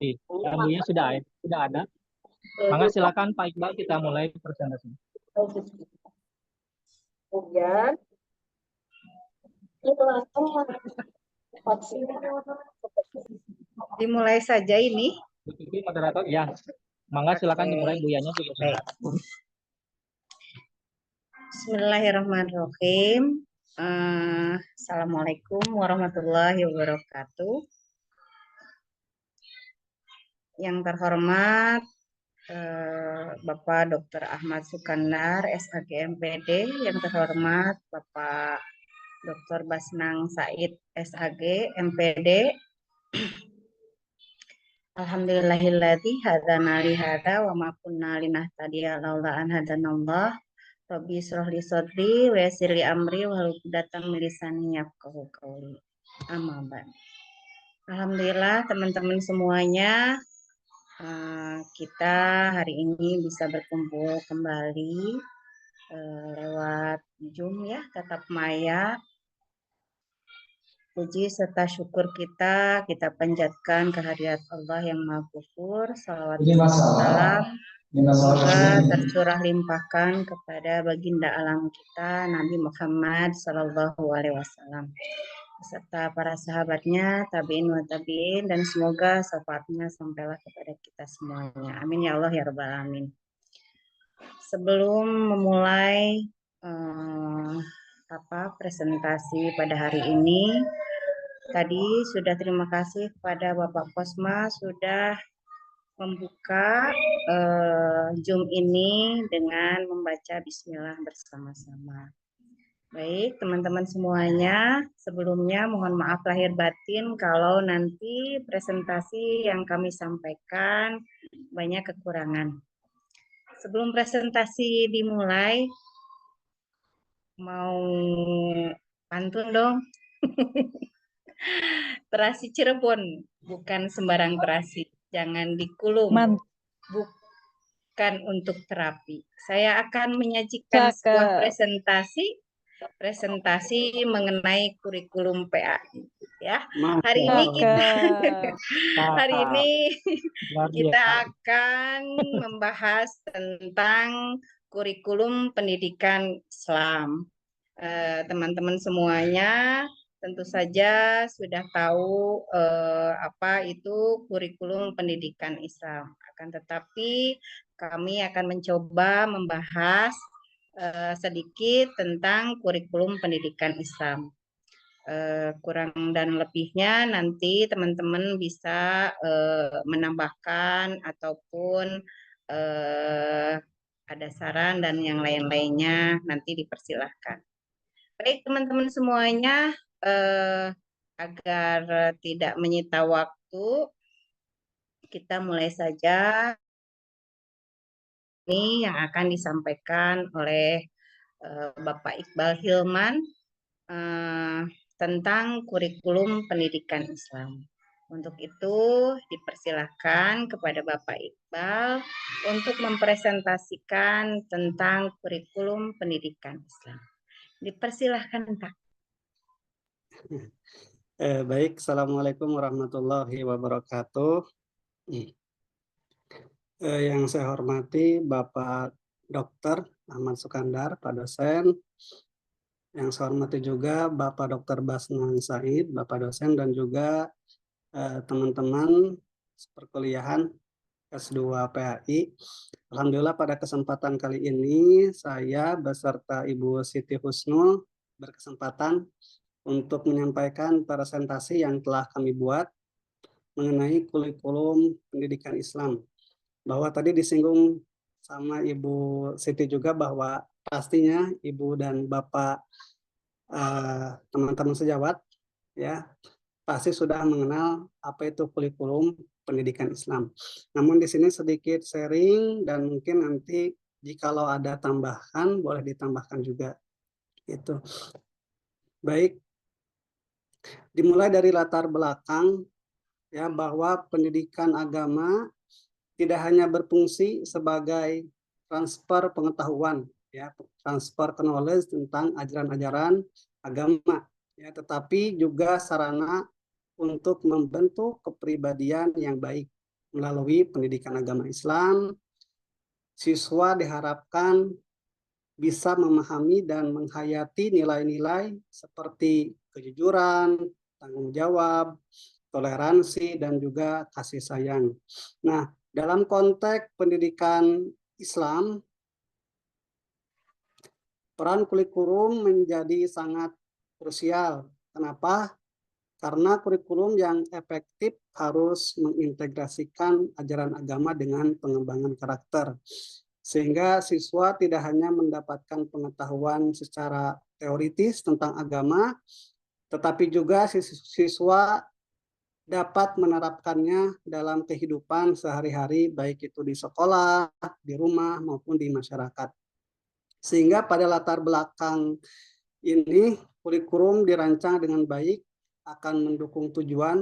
Ilmunya sudah ada. Maka silakan Pak Iqbal, kita mulai presentasi. Kemudian dimulai saja ini. Moderator, ya. Maka silakan dimulai, Bu Yanya juga sudah. Bismillahirrahmanirrahim. Assalamualaikum warahmatullahi wabarakatuh. Yang terhormat Bapak Dr. Ahmad Sukandar, SAG MPD. Yang terhormat Bapak Dr. Basnang Said, SAG MPD. Alhamdulillahilladzi hadana li hadza wa ma kunna linahtadiya laula an hadanallah. Rabbi shrah li sadri wa yassir li amri wahlul 'uqdatam min lisani yafqahu qawli. Amma ba'd. Alhamdulillah teman-teman semuanya, kita hari ini bisa berkumpul kembali lewat Zoom ya, tatap maya. Puji serta syukur kita panjatkan kehadirat Allah yang Maha Ghafur. Salawat dan salam semoga tercurah limpahkan kepada baginda alam kita Nabi Muhammad Sallallahu Alaihi Wasallam beserta para sahabatnya, tabiin wa tabiin, dan semoga syafaatnya sampailah kepada kita semuanya. Amin ya Allah ya Rabbal Alamin. Sebelum memulai presentasi pada hari ini, tadi sudah terima kasih kepada Bapak Posma sudah membuka Zoom ini dengan membaca Bismillah bersama-sama. Baik, teman-teman semuanya, sebelumnya mohon maaf lahir batin kalau nanti presentasi yang kami sampaikan banyak kekurangan. Sebelum presentasi dimulai, mau pantun dong. Terasi Cirebon, bukan sembarang terasi. Jangan dikulum, bukan untuk terapi. Saya akan menyajikan sebuah presentasi mengenai kurikulum PAI. Ya, hari ini kita akan membahas tentang kurikulum pendidikan Islam. Teman-teman semuanya tentu saja sudah tahu apa itu kurikulum pendidikan Islam. Akan tetapi kami akan mencoba membahas sedikit tentang kurikulum pendidikan Islam. Kurang dan lebihnya nanti teman-teman bisa menambahkan ataupun ada saran dan yang lain-lainnya nanti dipersilahkan. Baik teman-teman semuanya, agar tidak menyita waktu, kita mulai saja. Ini yang akan disampaikan oleh Bapak Iqbal Hilman tentang kurikulum pendidikan Islam. Untuk itu dipersilahkan kepada Bapak Iqbal untuk mempresentasikan tentang kurikulum pendidikan Islam. Dipersilahkan Pak. Baik, Assalamualaikum warahmatullahi wabarakatuh. Yang saya hormati Bapak Dr. Ahmad Sukandar, Pak dosen. Yang saya hormati juga Bapak Dr. Basnang Said, Bapak dosen, dan juga teman-teman perkuliahan S2 PAI. Alhamdulillah pada kesempatan kali ini saya beserta Ibu Siti Husnul berkesempatan untuk menyampaikan presentasi yang telah kami buat mengenai kurikulum pendidikan Islam. Bahwa tadi disinggung sama Ibu Siti juga bahwa pastinya Ibu dan Bapak teman-teman sejawat ya pasti sudah mengenal apa itu kurikulum pendidikan Islam. Namun di sini sedikit sharing dan mungkin nanti jikalau ada tambahan boleh ditambahkan juga. Itu. Baik. Dimulai dari latar belakang ya bahwa pendidikan agama tidak hanya berfungsi sebagai transfer pengetahuan, ya, transfer knowledge tentang ajaran-ajaran agama, ya, tetapi juga sarana untuk membentuk kepribadian yang baik, Melalui pendidikan agama Islam, siswa diharapkan bisa memahami dan menghayati nilai-nilai seperti kejujuran, tanggung jawab, toleransi, dan juga kasih sayang. Nah, dalam konteks pendidikan Islam, peran kurikulum menjadi sangat krusial. Kenapa? Karena kurikulum yang efektif harus mengintegrasikan ajaran agama dengan pengembangan karakter. Sehingga siswa tidak hanya mendapatkan pengetahuan secara teoritis tentang agama, tetapi juga siswa dapat menerapkannya dalam kehidupan sehari-hari, baik itu di sekolah, di rumah, maupun di masyarakat. Sehingga pada latar belakang ini, kurikulum dirancang dengan baik akan mendukung tujuan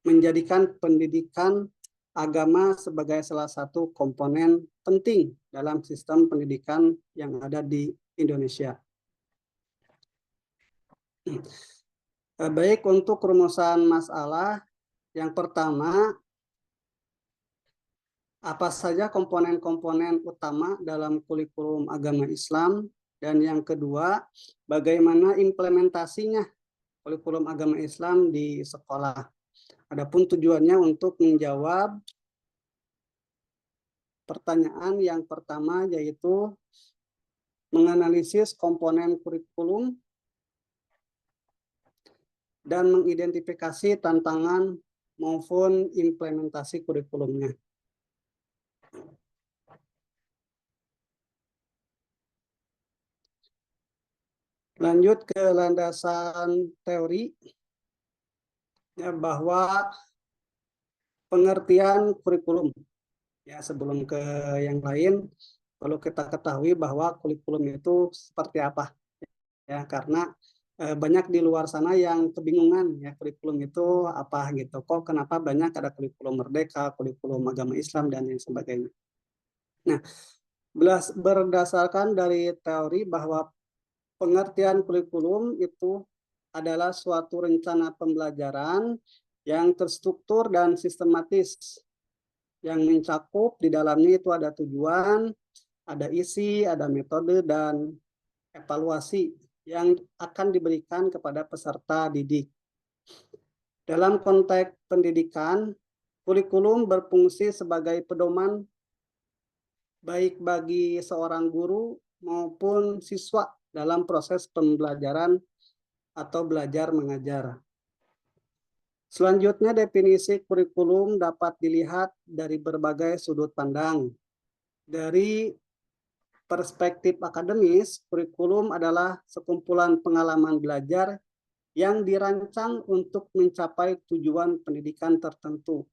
menjadikan pendidikan agama sebagai salah satu komponen penting dalam sistem pendidikan yang ada di Indonesia. Baik, untuk rumusan masalah, yang pertama, apa saja komponen-komponen utama dalam kurikulum agama Islam, dan yang kedua, bagaimana implementasinya kurikulum agama Islam di sekolah. Adapun tujuannya untuk menjawab pertanyaan yang pertama, yaitu menganalisis komponen kurikulum dan mengidentifikasi tantangan maupun implementasi kurikulumnya. Lanjut ke landasan teori, ya, bahwa pengertian kurikulum. Ya, sebelum ke yang lain, perlu kita ketahui bahwa kurikulum itu seperti apa. Ya, karena banyak di luar sana yang kebingungan, ya, kurikulum itu apa gitu. Kok kenapa banyak ada kurikulum merdeka, kurikulum agama Islam, dan lain sebagainya. Nah, berdasarkan dari teori bahwa pengertian kurikulum itu adalah suatu rencana pembelajaran yang terstruktur dan sistematis, yang mencakup di dalamnya itu ada tujuan, ada isi, ada metode, dan evaluasi yang akan diberikan kepada peserta didik. Dalam konteks pendidikan, kurikulum berfungsi sebagai pedoman baik bagi seorang guru maupun siswa dalam proses pembelajaran atau belajar mengajar. Selanjutnya, definisi kurikulum dapat dilihat dari berbagai sudut pandang. Dari perspektif akademis, kurikulum adalah sekumpulan pengalaman belajar yang dirancang untuk mencapai tujuan pendidikan tertentu.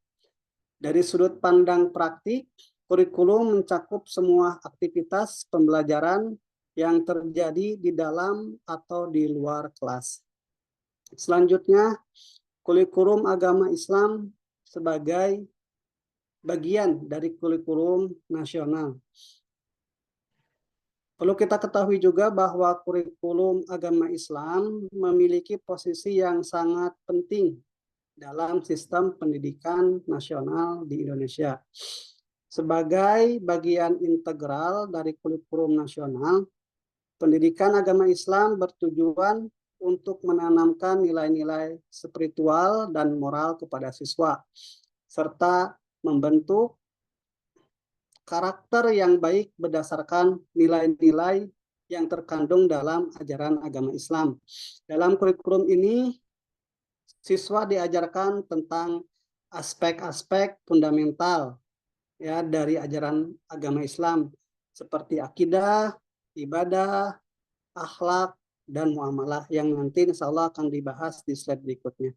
Dari sudut pandang praktik, kurikulum mencakup semua aktivitas pembelajaran yang terjadi di dalam atau di luar kelas. Selanjutnya, kurikulum agama Islam sebagai bagian dari kurikulum nasional. Perlu kita ketahui juga bahwa kurikulum agama Islam memiliki posisi yang sangat penting dalam sistem pendidikan nasional di Indonesia. Sebagai bagian integral dari kurikulum nasional, pendidikan agama Islam bertujuan untuk menanamkan nilai-nilai spiritual dan moral kepada siswa, serta membentuk karakter yang baik berdasarkan nilai-nilai yang terkandung dalam ajaran agama Islam. Dalam kurikulum ini, siswa diajarkan tentang aspek-aspek fundamental, ya, dari ajaran agama Islam, seperti akidah, ibadah, akhlak, dan muamalah, yang nanti insya Allah akan dibahas di slide berikutnya.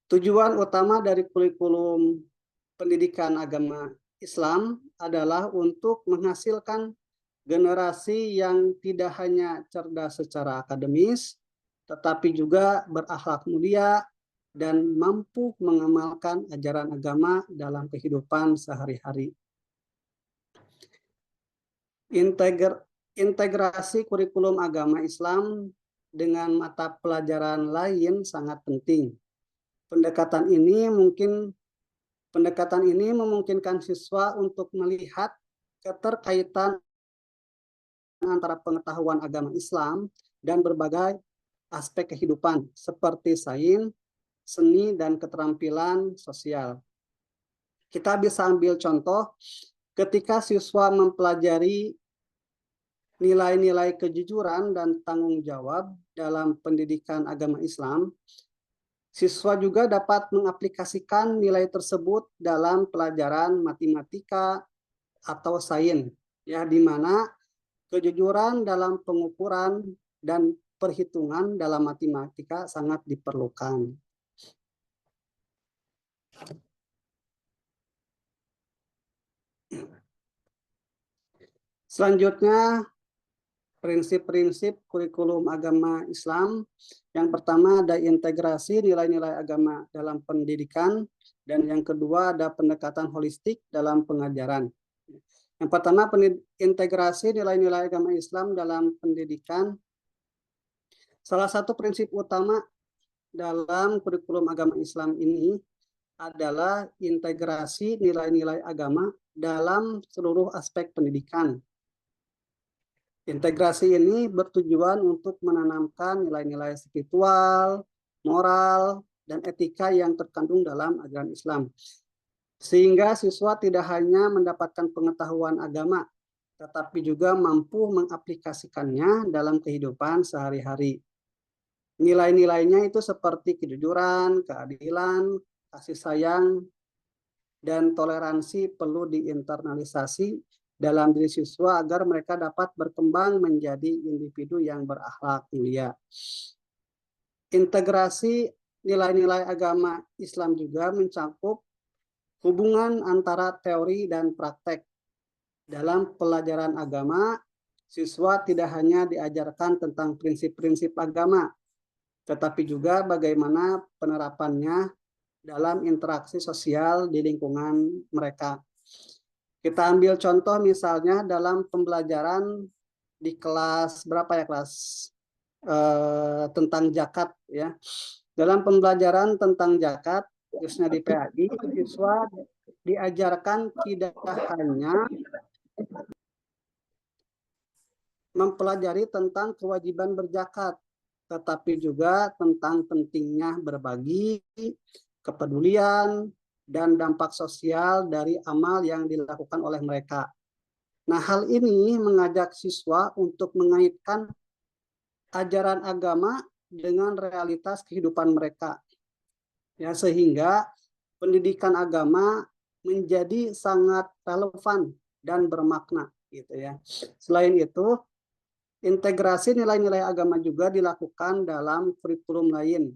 Tujuan utama dari kurikulum pendidikan agama Islam adalah untuk menghasilkan generasi yang tidak hanya cerdas secara akademis, tetapi juga berakhlak mulia dan mampu mengamalkan ajaran agama dalam kehidupan sehari-hari. Integrasi kurikulum agama Islam dengan mata pelajaran lain sangat penting. Pendekatan ini mungkin Pendekatan ini memungkinkan siswa untuk melihat keterkaitan antara pengetahuan agama Islam dan berbagai aspek kehidupan seperti sains, seni, dan keterampilan sosial. Kita bisa ambil contoh ketika siswa mempelajari nilai-nilai kejujuran dan tanggung jawab dalam pendidikan agama Islam, siswa juga dapat mengaplikasikan nilai tersebut dalam pelajaran matematika atau sains, ya, di mana kejujuran dalam pengukuran dan perhitungan dalam matematika sangat diperlukan. Selanjutnya, prinsip-prinsip kurikulum agama Islam. Yang pertama ada integrasi nilai-nilai agama dalam pendidikan, dan yang kedua ada pendekatan holistik dalam pengajaran. Yang pertama, integrasi nilai-nilai agama Islam dalam pendidikan. Salah satu prinsip utama dalam kurikulum agama Islam ini adalah integrasi nilai-nilai agama dalam seluruh aspek pendidikan. Integrasi ini bertujuan untuk menanamkan nilai-nilai spiritual, moral, dan etika yang terkandung dalam ajaran Islam. Sehingga siswa tidak hanya mendapatkan pengetahuan agama, tetapi juga mampu mengaplikasikannya dalam kehidupan sehari-hari. Nilai-nilainya itu seperti kejujuran, keadilan, kasih sayang, dan toleransi perlu diinternalisasi dalam diri siswa agar mereka dapat berkembang menjadi individu yang berakhlak mulia. Integrasi nilai-nilai agama Islam juga mencakup hubungan antara teori dan praktek. Dalam pelajaran agama, siswa tidak hanya diajarkan tentang prinsip-prinsip agama, tetapi juga bagaimana penerapannya dalam interaksi sosial di lingkungan mereka. Kita ambil contoh misalnya dalam pembelajaran di kelas berapa ya, kelas tentang zakat, ya. Dalam pembelajaran tentang zakat, khususnya di PAI, siswa diajarkan tidak hanya mempelajari tentang kewajiban berzakat, tetapi juga tentang pentingnya berbagi, kepedulian, dan dampak sosial dari amal yang dilakukan oleh mereka. Nah, hal ini mengajak siswa untuk mengaitkan ajaran agama dengan realitas kehidupan mereka, ya, sehingga pendidikan agama menjadi sangat relevan dan bermakna, gitu ya. Selain itu, integrasi nilai-nilai agama juga dilakukan dalam kurikulum lain,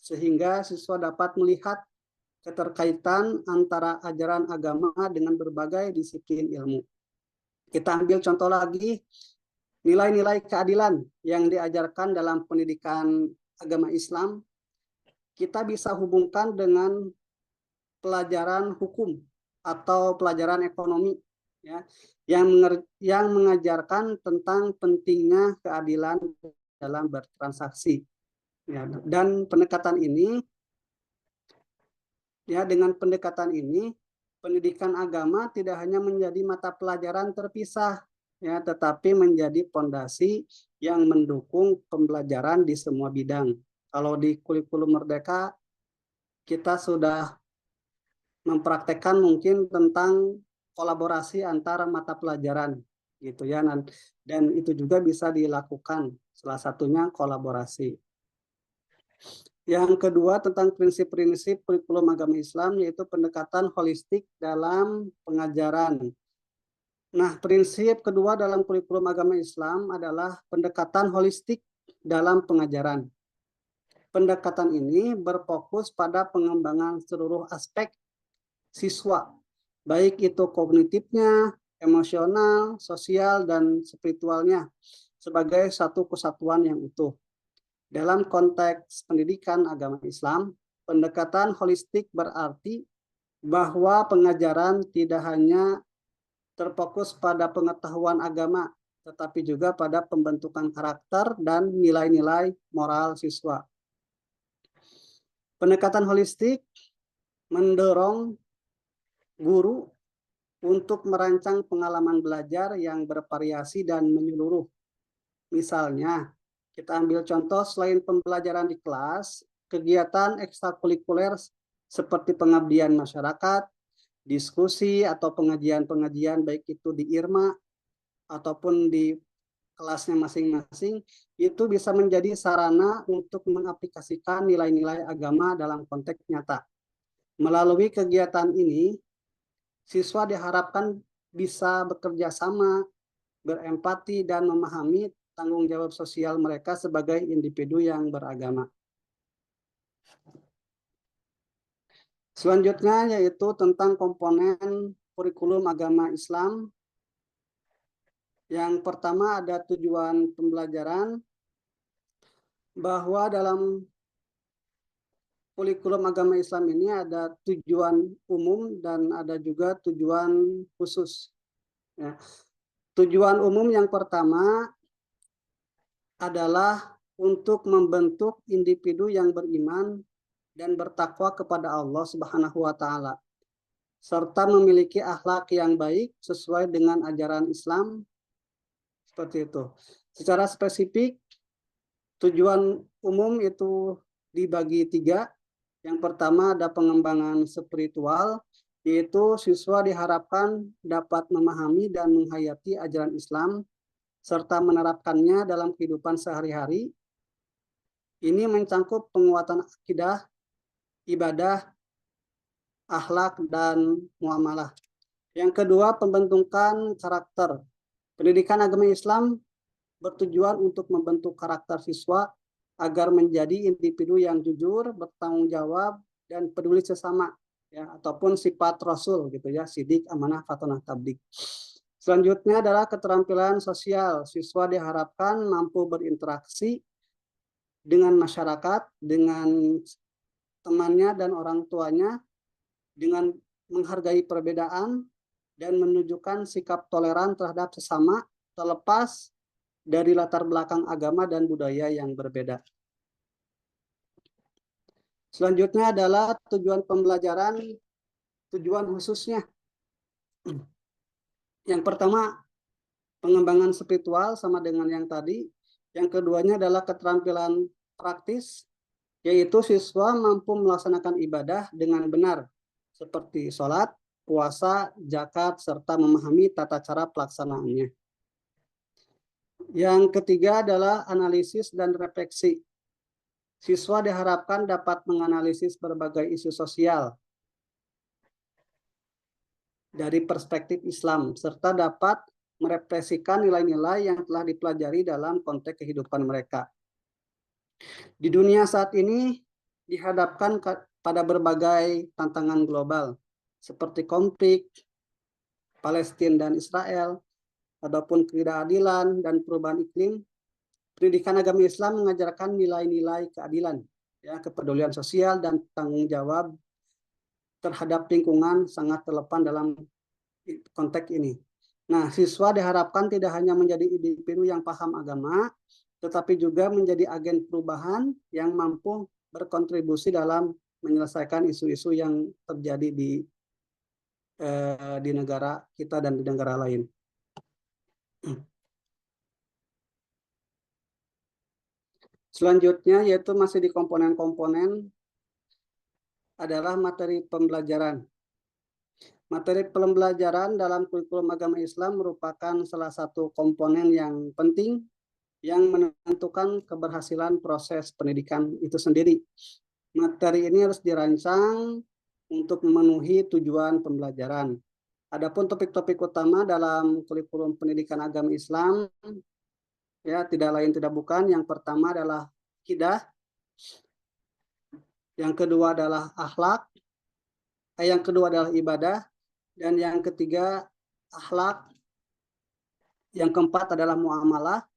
sehingga siswa dapat melihat keterkaitan antara ajaran agama dengan berbagai disiplin ilmu. Kita ambil contoh lagi, nilai-nilai keadilan yang diajarkan dalam pendidikan agama Islam, kita bisa hubungkan dengan pelajaran hukum atau pelajaran ekonomi, ya, yang mengajarkan tentang pentingnya keadilan dalam bertransaksi. Ya, dan pendekatan ini, ya, dengan pendekatan ini, pendidikan agama tidak hanya menjadi mata pelajaran terpisah, ya, tetapi menjadi fondasi yang mendukung pembelajaran di semua bidang. Kalau di kurikulum Merdeka, kita sudah mempraktekkan mungkin tentang kolaborasi antara mata pelajaran, gitu ya, dan itu juga bisa dilakukan, salah satunya kolaborasi. Yang kedua tentang prinsip-prinsip kurikulum agama Islam, yaitu pendekatan holistik dalam pengajaran. Nah, prinsip kedua dalam kurikulum agama Islam adalah pendekatan holistik dalam pengajaran. Pendekatan ini berfokus pada pengembangan seluruh aspek siswa, baik itu kognitifnya, emosional, sosial, dan spiritualnya, sebagai satu kesatuan yang utuh. Dalam konteks pendidikan agama Islam, pendekatan holistik berarti bahwa pengajaran tidak hanya terfokus pada pengetahuan agama, tetapi juga pada pembentukan karakter dan nilai-nilai moral siswa. Pendekatan holistik mendorong guru untuk merancang pengalaman belajar yang bervariasi dan menyeluruh. Misalnya, kita ambil contoh selain pembelajaran di kelas, kegiatan ekstrakurikuler seperti pengabdian masyarakat, diskusi atau pengajian-pengajian baik itu di IRMA ataupun di kelasnya masing-masing, itu bisa menjadi sarana untuk mengaplikasikan nilai-nilai agama dalam konteks nyata. Melalui kegiatan ini, siswa diharapkan bisa bekerja sama, berempati, dan memahami tanggung jawab sosial mereka sebagai individu yang beragama. Selanjutnya yaitu tentang komponen kurikulum agama Islam. Yang pertama ada tujuan pembelajaran, bahwa dalam kurikulum agama Islam ini ada tujuan umum dan ada juga tujuan khusus. Ya. Tujuan umum yang pertama adalah untuk membentuk individu yang beriman dan bertakwa kepada Allah Subhanahu wa Ta'ala, serta memiliki akhlak yang baik sesuai dengan ajaran Islam. Seperti itu. Secara spesifik, tujuan umum itu dibagi 3. Yang pertama ada pengembangan spiritual, yaitu siswa diharapkan dapat memahami dan menghayati ajaran Islam serta menerapkannya dalam kehidupan sehari-hari. Ini mencangkup penguatan akidah, ibadah, akhlak, dan muamalah. Yang kedua, pembentukan karakter. Pendidikan agama Islam bertujuan untuk membentuk karakter siswa agar menjadi individu yang jujur, bertanggung jawab, dan peduli sesama, ya, ataupun sifat Rasul gitu ya, sidik, amanah, fatonah, tablik. Selanjutnya adalah keterampilan sosial. Siswa diharapkan mampu berinteraksi dengan masyarakat, dengan temannya dan orang tuanya, dengan menghargai perbedaan dan menunjukkan sikap toleran terhadap sesama, terlepas dari latar belakang agama dan budaya yang berbeda. Selanjutnya adalah tujuan pembelajaran, tujuan khususnya. Yang pertama, pengembangan spiritual sama dengan yang tadi. Yang keduanya adalah keterampilan praktis, yaitu siswa mampu melaksanakan ibadah dengan benar, seperti sholat, puasa, zakat, serta memahami tata cara pelaksanaannya. Yang ketiga adalah analisis dan refleksi. Siswa diharapkan dapat menganalisis berbagai isu sosial dari perspektif Islam, serta dapat merefleksikan nilai-nilai yang telah dipelajari dalam konteks kehidupan mereka. Di dunia saat ini dihadapkan pada berbagai tantangan global, seperti konflik Palestina dan Israel, ataupun ketidakadilan dan perubahan iklim. Pendidikan agama Islam mengajarkan nilai-nilai keadilan, ya, kepedulian sosial, dan tanggung jawab terhadap lingkungan sangat relevan dalam konteks ini. Nah, siswa diharapkan tidak hanya menjadi individu yang paham agama, tetapi juga menjadi agen perubahan yang mampu berkontribusi dalam menyelesaikan isu-isu yang terjadi di negara kita dan di negara lain. Selanjutnya yaitu masih di komponen-komponen adalah materi pembelajaran. Materi pembelajaran dalam kurikulum agama Islam merupakan salah satu komponen yang penting yang menentukan keberhasilan proses pendidikan itu sendiri. Materi ini harus dirancang untuk memenuhi tujuan pembelajaran. Adapun topik-topik utama dalam kurikulum pendidikan agama Islam, ya, tidak lain tidak bukan, yang pertama adalah akidah, yang kedua adalah akhlak, yang kedua adalah ibadah, dan yang ketiga akhlak, yang keempat adalah muamalah,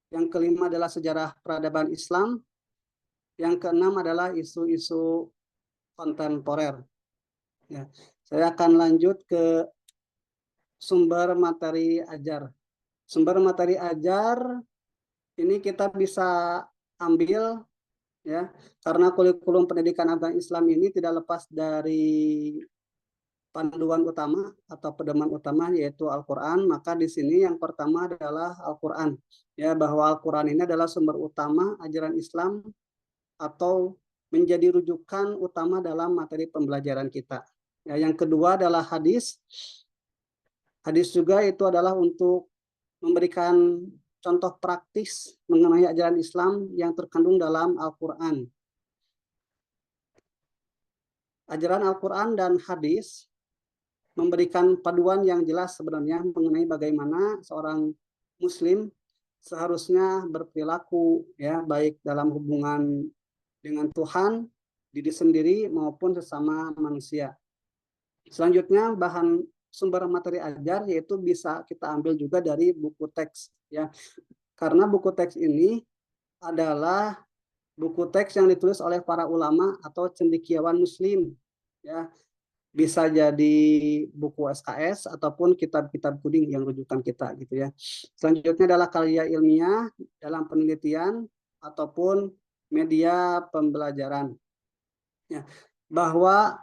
yang kelima adalah sejarah peradaban Islam, yang keenam adalah isu-isu kontemporer. Ya, saya akan lanjut ke sumber materi ajar. Sumber materi ajar ini kita bisa ambil, ya, karena kurikulum pendidikan agama Islam ini tidak lepas dari panduan utama atau pedoman utama yaitu Al-Quran, maka di sini yang pertama adalah Al-Quran. Ya, bahwa Al-Quran ini adalah sumber utama ajaran Islam atau menjadi rujukan utama dalam materi pembelajaran kita. Ya, yang kedua adalah hadis. Hadis juga itu adalah untuk memberikan contoh praktis mengenai ajaran Islam yang terkandung dalam Al-Quran. Ajaran Al-Quran dan hadis memberikan paduan yang jelas sebenarnya mengenai bagaimana seorang Muslim seharusnya berperilaku, ya, baik dalam hubungan dengan Tuhan, diri sendiri maupun sesama manusia. Selanjutnya bahan sumber materi ajar yaitu bisa kita ambil juga dari buku teks, ya, karena buku teks ini adalah buku teks yang ditulis oleh para ulama atau cendekiawan Muslim, ya. Bisa jadi buku SKS ataupun kitab-kitab kuning yang rujukan kita, gitu ya. Selanjutnya adalah karya ilmiah dalam penelitian ataupun media pembelajaran. Ya, bahwa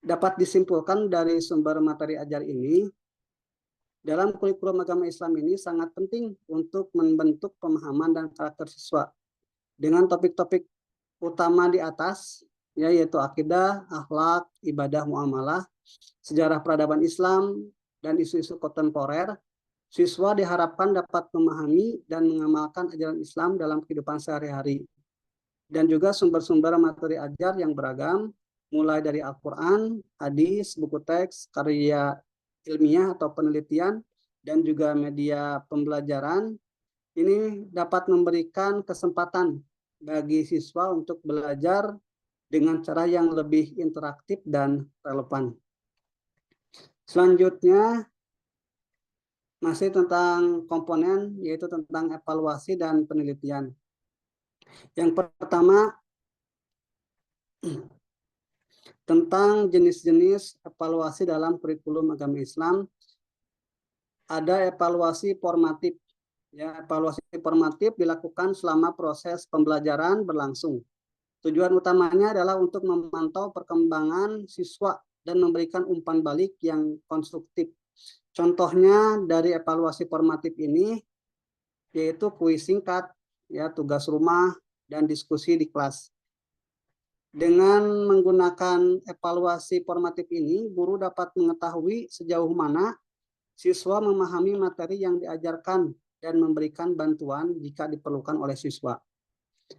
dapat disimpulkan dari sumber materi ajar ini, dalam kurikulum agama Islam ini sangat penting untuk membentuk pemahaman dan karakter siswa dengan topik-topik utama di atas, yaitu akidah, akhlak, ibadah, muamalah, sejarah peradaban Islam, dan isu-isu kontemporer. Siswa diharapkan dapat memahami dan mengamalkan ajaran Islam dalam kehidupan sehari-hari. Dan juga sumber-sumber materi ajar yang beragam, mulai dari Al-Quran, hadis, buku teks, karya ilmiah atau penelitian, dan juga media pembelajaran, ini dapat memberikan kesempatan bagi siswa untuk belajar dengan cara yang lebih interaktif dan relevan. Selanjutnya masih tentang komponen, yaitu tentang evaluasi dan penelitian. Yang pertama tentang jenis-jenis evaluasi dalam kurikulum agama Islam. Ada evaluasi formatif. Ya, evaluasi formatif dilakukan selama proses pembelajaran berlangsung. Tujuan utamanya adalah untuk memantau perkembangan siswa dan memberikan umpan balik yang konstruktif. Contohnya dari evaluasi formatif ini yaitu kuis singkat, ya, tugas rumah, dan diskusi di kelas. Dengan menggunakan evaluasi formatif ini, guru dapat mengetahui sejauh mana siswa memahami materi yang diajarkan dan memberikan bantuan jika diperlukan oleh siswa.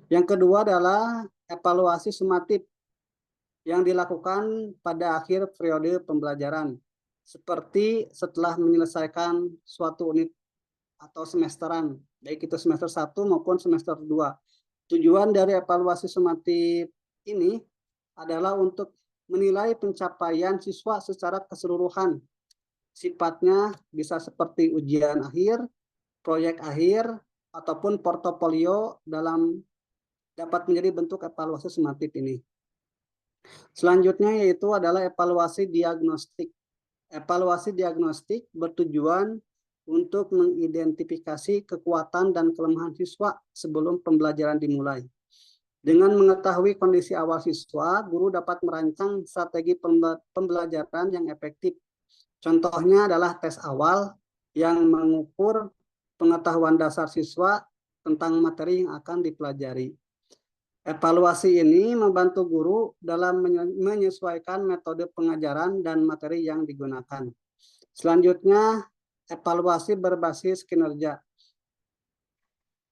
Yang kedua adalah evaluasi sumatif yang dilakukan pada akhir periode pembelajaran, seperti setelah menyelesaikan suatu unit atau semesteran, baik itu semester 1 maupun semester 2. Tujuan dari evaluasi sumatif ini adalah untuk menilai pencapaian siswa secara keseluruhan. Sifatnya bisa seperti ujian akhir, proyek akhir, ataupun portofolio dapat menjadi bentuk evaluasi sumatif ini. Selanjutnya yaitu adalah evaluasi diagnostik. Evaluasi diagnostik bertujuan untuk mengidentifikasi kekuatan dan kelemahan siswa sebelum pembelajaran dimulai. Dengan mengetahui kondisi awal siswa, guru dapat merancang strategi pembelajaran yang efektif. Contohnya adalah tes awal yang mengukur pengetahuan dasar siswa tentang materi yang akan dipelajari. Evaluasi ini membantu guru dalam menyesuaikan metode pengajaran dan materi yang digunakan. Selanjutnya, evaluasi berbasis kinerja.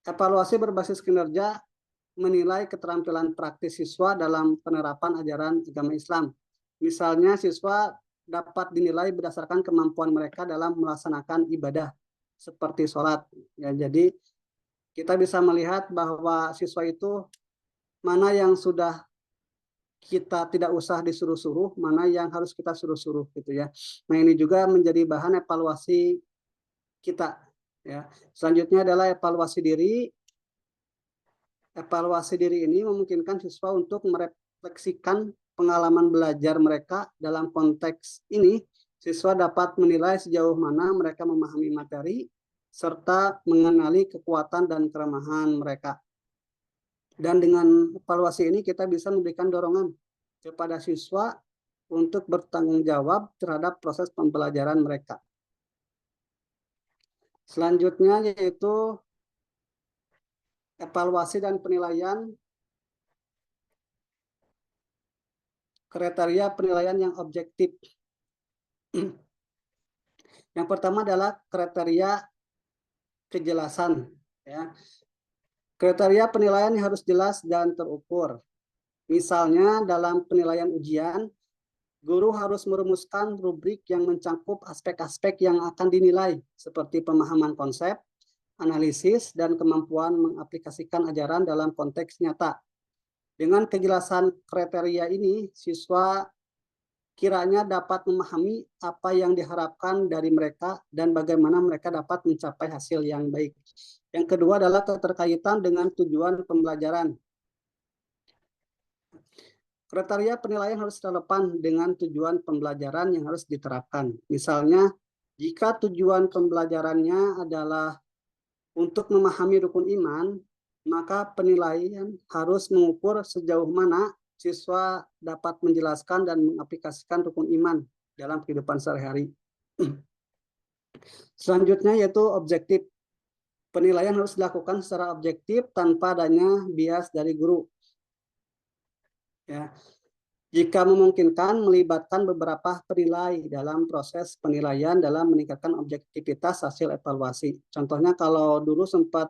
Evaluasi berbasis kinerja menilai keterampilan praktis siswa dalam penerapan ajaran agama Islam. Misalnya, siswa dapat dinilai berdasarkan kemampuan mereka dalam melaksanakan ibadah seperti sholat. Ya, jadi kita bisa melihat bahwa siswa itu mana yang sudah kita tidak usah disuruh-suruh, mana yang harus kita suruh-suruh, gitu ya. Nah, ini juga menjadi bahan evaluasi kita. Ya. Selanjutnya adalah evaluasi diri. Evaluasi diri ini memungkinkan siswa untuk merefleksikan pengalaman belajar mereka. Dalam konteks ini, siswa dapat menilai sejauh mana mereka memahami materi, serta mengenali kekuatan dan kelemahan mereka. Dan dengan evaluasi ini kita bisa memberikan dorongan kepada siswa untuk bertanggung jawab terhadap proses pembelajaran mereka. Selanjutnya yaitu evaluasi dan penilaian, kriteria penilaian yang objektif. Yang pertama adalah kriteria kejelasan. Ya. Kriteria penilaian harus jelas dan terukur. Misalnya dalam penilaian ujian, guru harus merumuskan rubrik yang mencakup aspek-aspek yang akan dinilai, seperti pemahaman konsep, analisis, dan kemampuan mengaplikasikan ajaran dalam konteks nyata. Dengan kejelasan kriteria ini, siswa kiranya dapat memahami apa yang diharapkan dari mereka dan bagaimana mereka dapat mencapai hasil yang baik. Yang kedua adalah keterkaitan dengan tujuan pembelajaran. Kriteria penilaian harus relevan dengan tujuan pembelajaran yang harus diterapkan. Misalnya, jika tujuan pembelajarannya adalah untuk memahami rukun iman, maka penilaian harus mengukur sejauh mana siswa dapat menjelaskan dan mengaplikasikan rukun iman dalam kehidupan sehari-hari. Selanjutnya yaitu objektif. Penilaian harus dilakukan secara objektif tanpa adanya bias dari guru. Ya. Jika memungkinkan, melibatkan beberapa penilai dalam proses penilaian dalam meningkatkan objektivitas hasil evaluasi. Contohnya kalau dulu sempat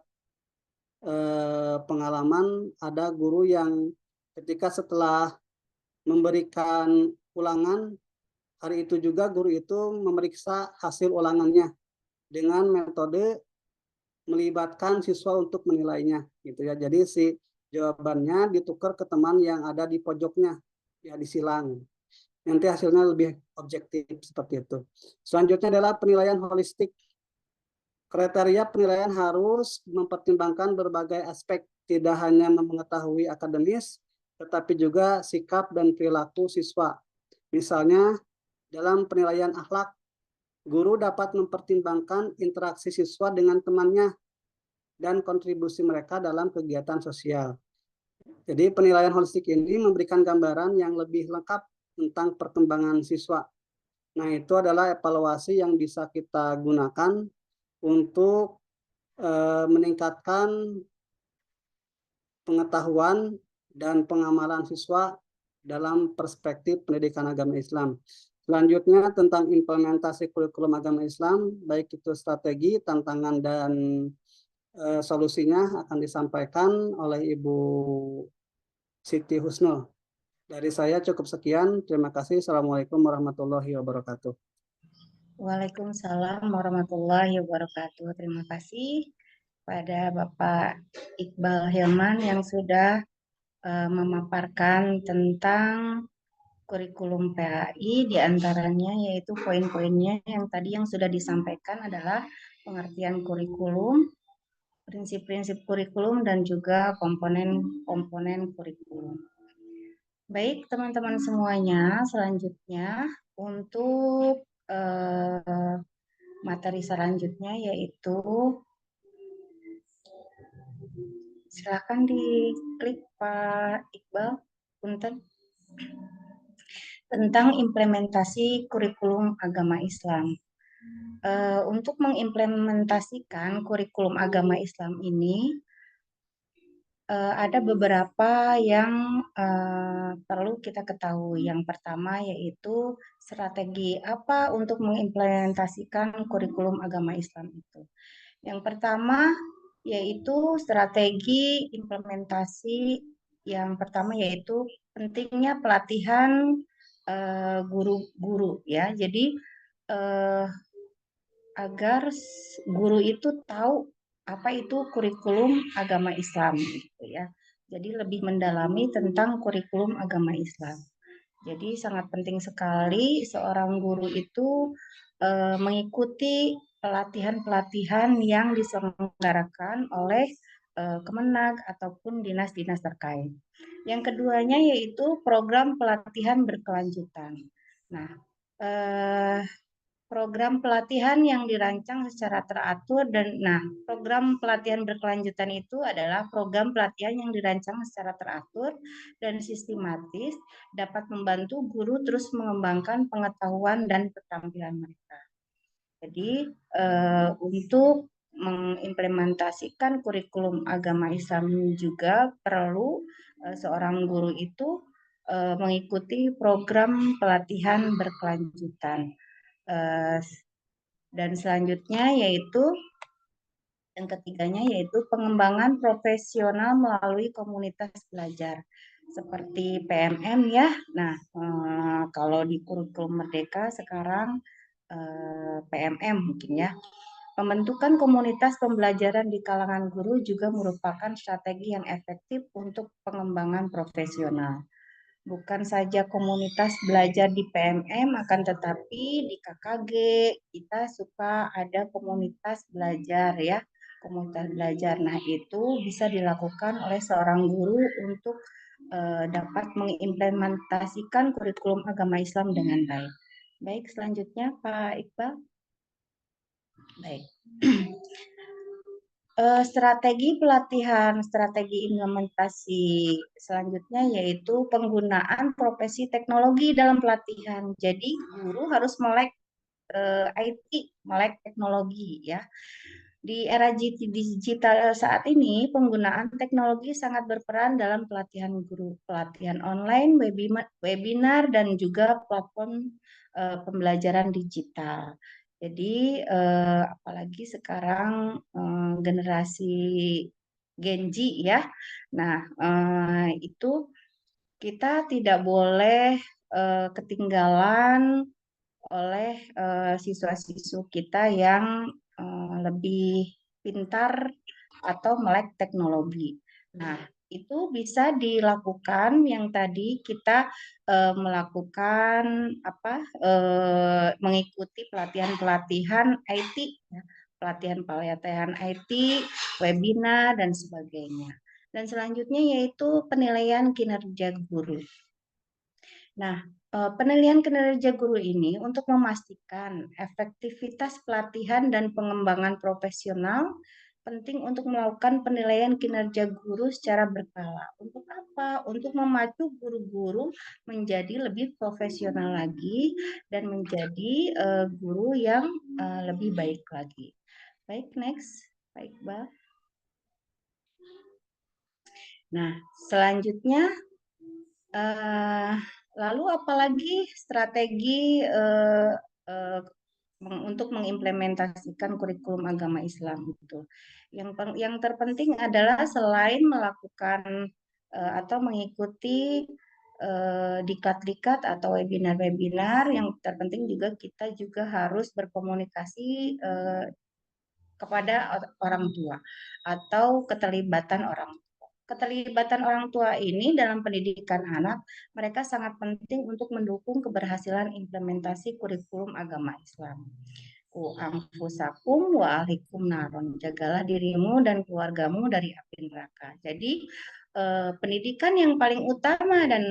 pengalaman ada guru yang ketika setelah memberikan ulangan, hari itu juga guru itu memeriksa hasil ulangannya dengan metode melibatkan siswa untuk menilainya, gitu ya. Jadi si jawabannya ditukar ke teman yang ada di pojoknya, ya disilang. Nanti hasilnya lebih objektif seperti itu. Selanjutnya adalah penilaian holistik. Kriteria penilaian harus mempertimbangkan berbagai aspek, tidak hanya mengetahui akademis, tetapi juga sikap dan perilaku siswa. Misalnya, dalam penilaian akhlak, guru dapat mempertimbangkan interaksi siswa dengan temannya dan kontribusi mereka dalam kegiatan sosial. Jadi penilaian holistik ini memberikan gambaran yang lebih lengkap tentang perkembangan siswa. Nah, itu adalah evaluasi yang bisa kita gunakan untuk meningkatkan pengetahuan dan pengamalan siswa dalam perspektif pendidikan agama Islam. Selanjutnya tentang implementasi kurikulum agama Islam, baik itu strategi, tantangan, dan solusinya akan disampaikan oleh Ibu Siti Husnul. Dari saya cukup sekian. Terima kasih. Assalamualaikum warahmatullahi wabarakatuh. Waalaikumsalam warahmatullahi wabarakatuh. Terima kasih pada Bapak Iqbal Hilman yang sudah memaparkan tentang kurikulum PAI, diantaranya yaitu poin-poinnya yang tadi yang sudah disampaikan adalah pengertian kurikulum, prinsip-prinsip kurikulum, dan juga komponen-komponen kurikulum. Baik teman-teman semuanya, selanjutnya untuk materi selanjutnya yaitu silakan diklik Pak Iqbal, punten, tentang implementasi kurikulum agama Islam. Untuk mengimplementasikan kurikulum agama Islam ini ada beberapa yang perlu kita ketahui. Yang pertama yaitu strategi apa untuk mengimplementasikan kurikulum agama Islam itu. Yang pertama yaitu strategi implementasi yang pertama yaitu pentingnya pelatihan guru-guru ya. Jadi agar guru itu tahu apa itu kurikulum agama Islam gitu ya. Jadi lebih mendalami tentang kurikulum agama Islam. Jadi sangat penting sekali seorang guru itu mengikuti pelatihan-pelatihan yang diselenggarakan oleh Kemenag ataupun dinas-dinas terkait. Yang keduanya yaitu program pelatihan berkelanjutan. Nah, program pelatihan yang dirancang secara teratur program pelatihan berkelanjutan itu adalah program pelatihan yang dirancang secara teratur dan sistematis dapat membantu guru terus mengembangkan pengetahuan dan keterampilan mereka. Jadi untuk mengimplementasikan kurikulum agama Islam juga perlu seorang guru itu mengikuti program pelatihan berkelanjutan. Dan selanjutnya yang ketiganya yaitu pengembangan profesional melalui komunitas belajar seperti PMM ya. Nah, kalau di kurikulum Merdeka sekarang PMM mungkin ya. Pembentukan komunitas pembelajaran di kalangan guru juga merupakan strategi yang efektif untuk pengembangan profesional. Bukan saja komunitas belajar di PMM, akan tetapi di KKG kita suka ada komunitas belajar ya, komunitas belajar. Nah, itu bisa dilakukan oleh seorang guru untuk dapat mengimplementasikan kurikulum agama Islam dengan baik. Baik, selanjutnya Pak Iqbal. Baik. Strategi pelatihan, strategi implementasi selanjutnya yaitu penggunaan profesi teknologi dalam pelatihan. Jadi guru harus melek IT, melek teknologi ya. Di era digital saat ini, penggunaan teknologi sangat berperan dalam pelatihan guru, pelatihan online, webinar, dan juga platform pembelajaran digital. Jadi apalagi sekarang generasi Gen Z ya. Nah, itu kita tidak boleh ketinggalan oleh siswa-siswa kita yang lebih pintar atau melek teknologi. Nah, itu bisa dilakukan yang tadi kita melakukan mengikuti pelatihan-pelatihan IT, ya, pelatihan-pelatihan IT, webinar dan sebagainya. Dan selanjutnya yaitu penilaian kinerja guru. Nah, penilaian kinerja guru ini untuk memastikan efektivitas pelatihan dan pengembangan profesional penting untuk melakukan penilaian kinerja guru secara berkala. Untuk apa? Untuk memacu guru-guru menjadi lebih profesional lagi dan menjadi guru yang lebih baik lagi. Baik, next. Baik, Mbak. Nah, selanjutnya lalu apalagi strategi untuk mengimplementasikan kurikulum agama Islam itu. Yang terpenting adalah selain melakukan atau mengikuti diklat-diklat atau webinar-webinar, yang terpenting juga kita juga harus berkomunikasi kepada orang tua atau keterlibatan orang tua. Keterlibatan orang tua ini dalam pendidikan anak, mereka sangat penting untuk mendukung keberhasilan implementasi kurikulum agama Islam. Ku anfusakum wa ahlikum naron. Jagalah dirimu dan keluargamu dari api neraka. Jadi pendidikan yang paling utama dan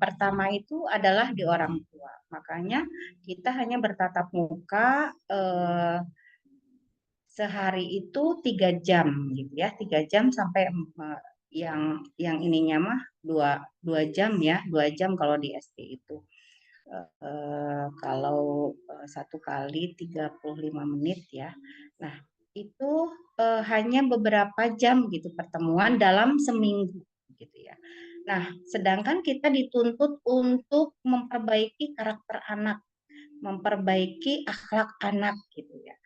pertama itu adalah di orang tua. Makanya kita hanya bertatap muka sehari itu 3 jam gitu ya, 3 jam sampai yang ininya mah 2 jam ya, 2 jam kalau di SD itu. Kalau 1 kali 35 menit ya. Nah, itu hanya beberapa jam gitu pertemuan dalam seminggu gitu ya. Nah, sedangkan kita dituntut untuk memperbaiki karakter anak, memperbaiki akhlak anak gitu ya.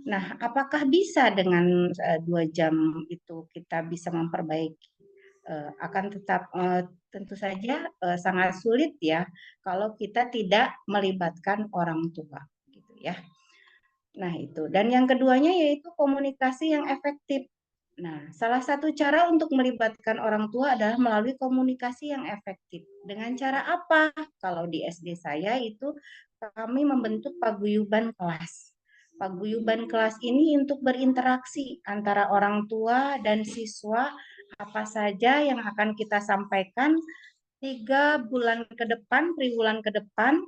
Nah, apakah bisa dengan 2 jam itu kita bisa memperbaiki? Akan tetap tentu saja sangat sulit ya kalau kita tidak melibatkan orang tua gitu ya. Nah, itu. Dan yang keduanya yaitu komunikasi yang efektif. Nah, salah satu cara untuk melibatkan orang tua adalah melalui komunikasi yang efektif. Dengan cara apa? Kalau di SD saya itu kami membentuk paguyuban kelas. Paguyuban kelas ini untuk berinteraksi antara orang tua dan siswa, apa saja yang akan kita sampaikan 3 bulan ke depan, triwulan ke depan,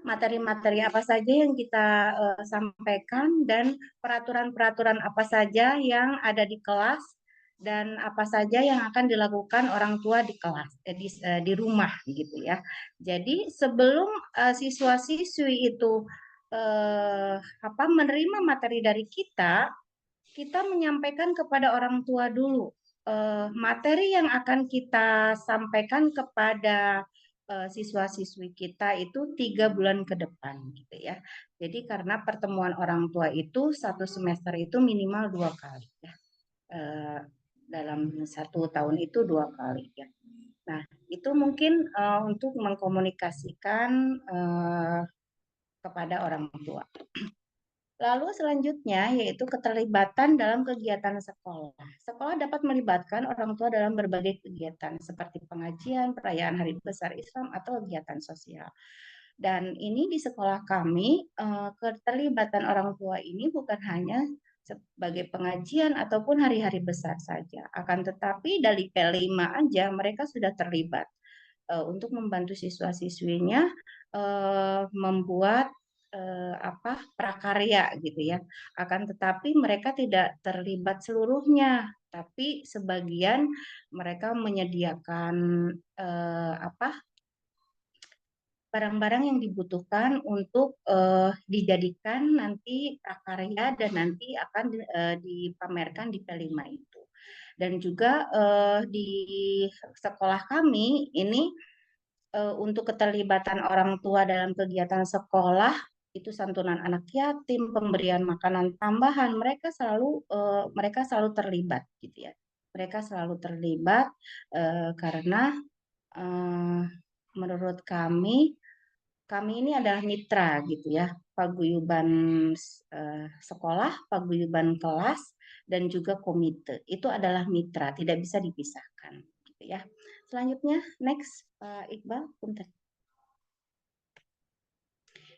materi-materi apa saja yang kita sampaikan dan peraturan-peraturan apa saja yang ada di kelas dan apa saja yang akan dilakukan orang tua di kelas di rumah gitu ya. Jadi sebelum siswa-siswi itu menerima materi dari kita menyampaikan kepada orang tua dulu materi yang akan kita sampaikan kepada siswa-siswi kita itu 3 bulan ke depan gitu ya. Jadi karena pertemuan orang tua itu satu semester itu minimal 2 kali ya. Dalam 1 tahun itu 2 kali ya. Nah itu mungkin untuk mengkomunikasikan kepada orang tua. Lalu selanjutnya yaitu keterlibatan dalam kegiatan sekolah. Sekolah dapat melibatkan orang tua dalam berbagai kegiatan seperti pengajian, perayaan Hari Besar Islam, atau kegiatan sosial. Dan ini di sekolah kami, keterlibatan orang tua ini bukan hanya sebagai pengajian ataupun hari-hari besar saja. Akan tetapi dari P5 aja mereka sudah terlibat untuk membantu siswa-siswinya membuat prakarya gitu ya. Akan tetapi mereka tidak terlibat seluruhnya, tapi sebagian mereka menyediakan barang-barang yang dibutuhkan untuk dijadikan nanti prakarya dan nanti akan dipamerkan di P5 itu. Dan juga di sekolah kami ini untuk keterlibatan orang tua dalam kegiatan sekolah itu santunan anak yatim, pemberian makanan tambahan, mereka selalu terlibat gitu ya. Mereka selalu terlibat karena menurut kami ini adalah mitra gitu ya, paguyuban sekolah, paguyuban kelas, dan juga komite. Itu adalah mitra, tidak bisa dipisahkan gitu ya. Selanjutnya, next, Pak Iqbal, punten.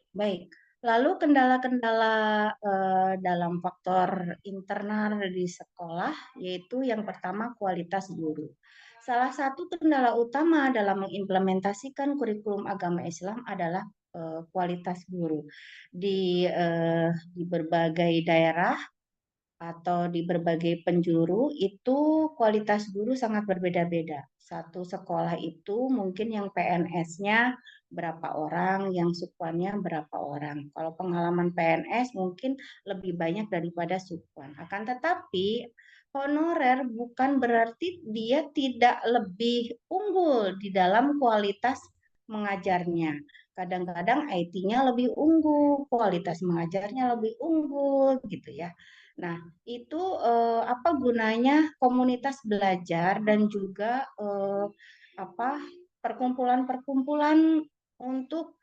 Baik, lalu kendala-kendala dalam faktor internal di sekolah, yaitu yang pertama kualitas guru. Salah satu kendala utama dalam mengimplementasikan kurikulum agama Islam adalah kualitas guru. Di berbagai daerah atau di berbagai penjuru itu kualitas guru sangat berbeda-beda. Satu sekolah itu mungkin yang PNS-nya berapa orang, yang sukuannya berapa orang. Kalau pengalaman PNS mungkin lebih banyak daripada sukuan. Akan tetapi honorer bukan berarti dia tidak lebih unggul di dalam kualitas mengajarnya. Kadang-kadang IT-nya lebih unggul, kualitas mengajarnya lebih unggul gitu ya. Nah, itu apa gunanya komunitas belajar dan juga perkumpulan-perkumpulan untuk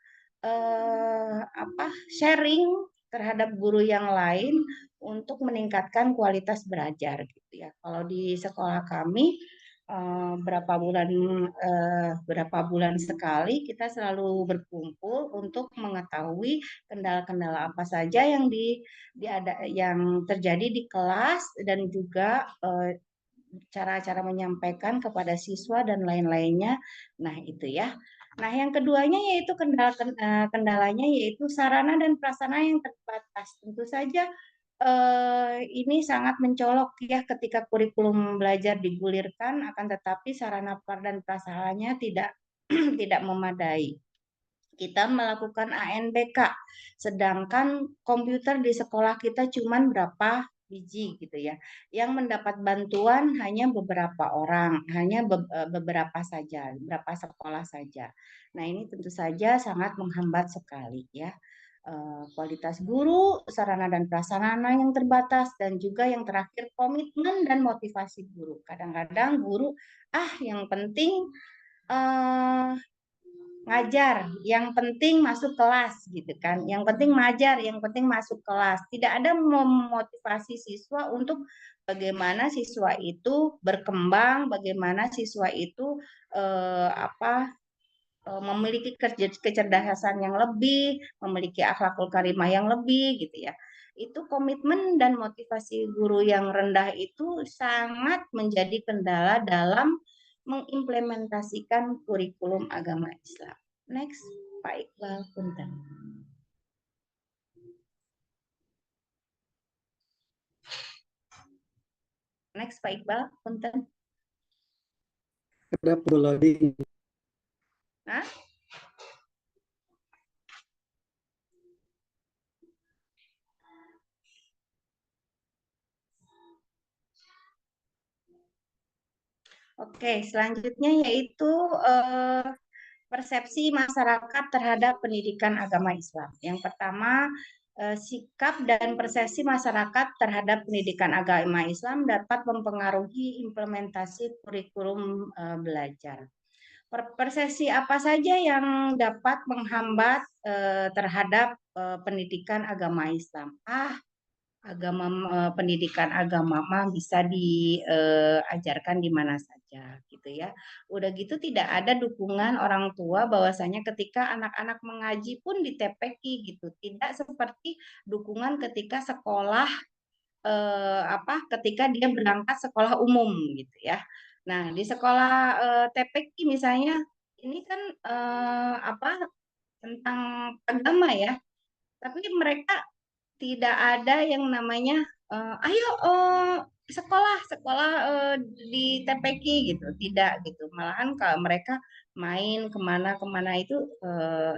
sharing terhadap guru yang lain untuk meningkatkan kualitas belajar gitu ya. Kalau di sekolah kami berapa bulan sekali kita selalu berkumpul untuk mengetahui kendala-kendala apa saja yang yang terjadi di kelas dan juga cara-cara menyampaikan kepada siswa dan lain-lainnya. Nah, itu ya. Nah, yang keduanya yaitu kendalanya yaitu sarana dan prasarana yang terbatas. Tentu saja ini sangat mencolok ya ketika kurikulum belajar digulirkan, akan tetapi sarana dan prasarananya tidak tidak memadai. Kita melakukan ANBK, sedangkan komputer di sekolah kita cuma berapa biji gitu ya. Yang mendapat bantuan hanya beberapa orang, hanya beberapa saja, beberapa sekolah saja. Nah, ini tentu saja sangat menghambat sekali ya. Kualitas guru, sarana dan prasarana yang terbatas, dan juga yang terakhir komitmen dan motivasi guru. Kadang-kadang guru, yang penting ngajar, yang penting masuk kelas gitu kan, yang penting ngajar, yang penting masuk kelas. Tidak ada memotivasi siswa untuk bagaimana siswa itu berkembang, bagaimana siswa itu memiliki kecerdasan yang lebih, memiliki akhlakul karimah yang lebih gitu ya. Itu komitmen dan motivasi guru yang rendah itu sangat menjadi kendala dalam mengimplementasikan kurikulum agama Islam. Next, Pak Iqbal, punten. Next Pak Iqbal, punten. Ada perlu loading. Hah? Oke, selanjutnya yaitu persepsi masyarakat terhadap pendidikan agama Islam. Yang pertama, sikap dan persepsi masyarakat terhadap pendidikan agama Islam dapat mempengaruhi implementasi kurikulum belajar. Persepsi apa saja yang dapat menghambat terhadap pendidikan agama Islam? Pendidikan agama mah bisa diajarkan di mana saja gitu ya. Udah gitu tidak ada dukungan orang tua bahwasanya ketika anak-anak mengaji pun di TPI gitu. Tidak seperti dukungan ketika sekolah ketika dia berangkat sekolah umum gitu ya. Nah, di sekolah TPI misalnya ini kan tentang agama ya. Tapi mereka tidak ada yang namanya ayo sekolah di TPQ gitu, tidak gitu. Malahan kalau mereka main kemana-kemana itu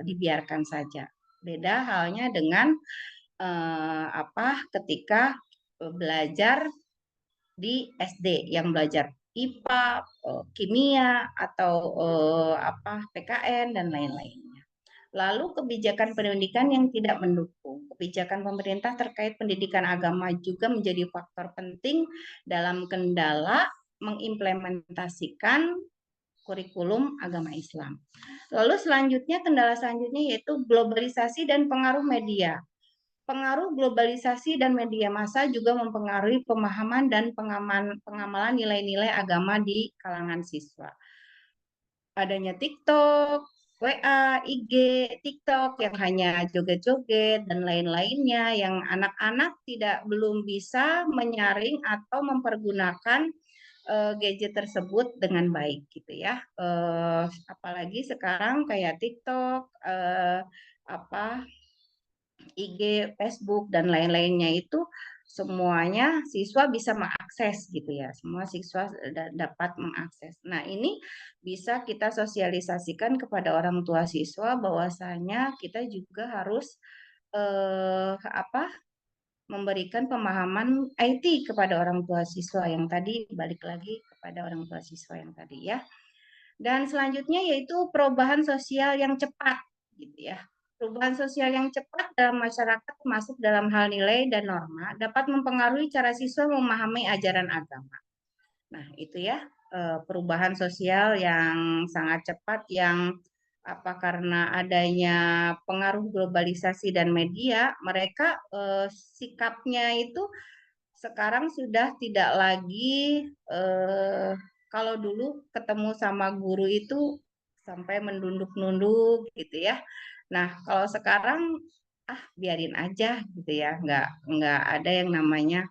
dibiarkan saja. Beda halnya dengan ketika belajar di SD yang belajar IPA, kimia atau PKN dan lain-lainnya. Lalu kebijakan pendidikan yang tidak mendukung. Kebijakan pemerintah terkait pendidikan agama juga menjadi faktor penting dalam kendala mengimplementasikan kurikulum agama Islam. Lalu selanjutnya, kendala selanjutnya yaitu globalisasi dan pengaruh media. Pengaruh globalisasi dan media massa juga mempengaruhi pemahaman dan pengamalan nilai-nilai agama di kalangan siswa. Adanya TikTok, WA, IG, TikTok yang hanya joget-joget dan lain-lainnya yang anak-anak belum bisa menyaring atau mempergunakan gadget tersebut dengan baik gitu ya. Apalagi sekarang kayak TikTok, IG, Facebook dan lain-lainnya itu semuanya siswa bisa mengakses gitu ya. Semua siswa dapat mengakses. Nah, ini bisa kita sosialisasikan kepada orang tua siswa bahwasanya kita juga harus memberikan pemahaman IT kepada orang tua siswa yang tadi, balik lagi kepada orang tua siswa yang tadi ya. Dan selanjutnya yaitu perubahan sosial yang cepat gitu ya. Perubahan sosial yang cepat dalam masyarakat masuk dalam hal nilai dan norma dapat mempengaruhi cara siswa memahami ajaran agama. Nah, itu ya perubahan sosial yang sangat cepat yang karena adanya pengaruh globalisasi dan media, mereka sikapnya itu sekarang sudah tidak lagi kalau dulu ketemu sama guru itu sampai mendunduk-nunduk gitu ya. Nah, kalau sekarang biarin aja gitu ya, nggak ada yang namanya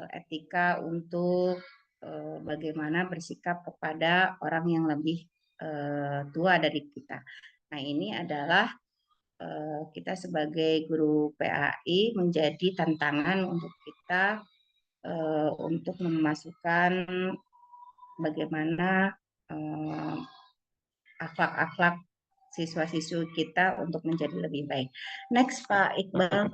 etika untuk bagaimana bersikap kepada orang yang lebih tua dari kita. Nah, ini adalah kita sebagai guru PAI menjadi tantangan untuk kita untuk memasukkan bagaimana akhlak-akhlak siswa-siswi kita untuk menjadi lebih baik. Next, Pak Iqbal.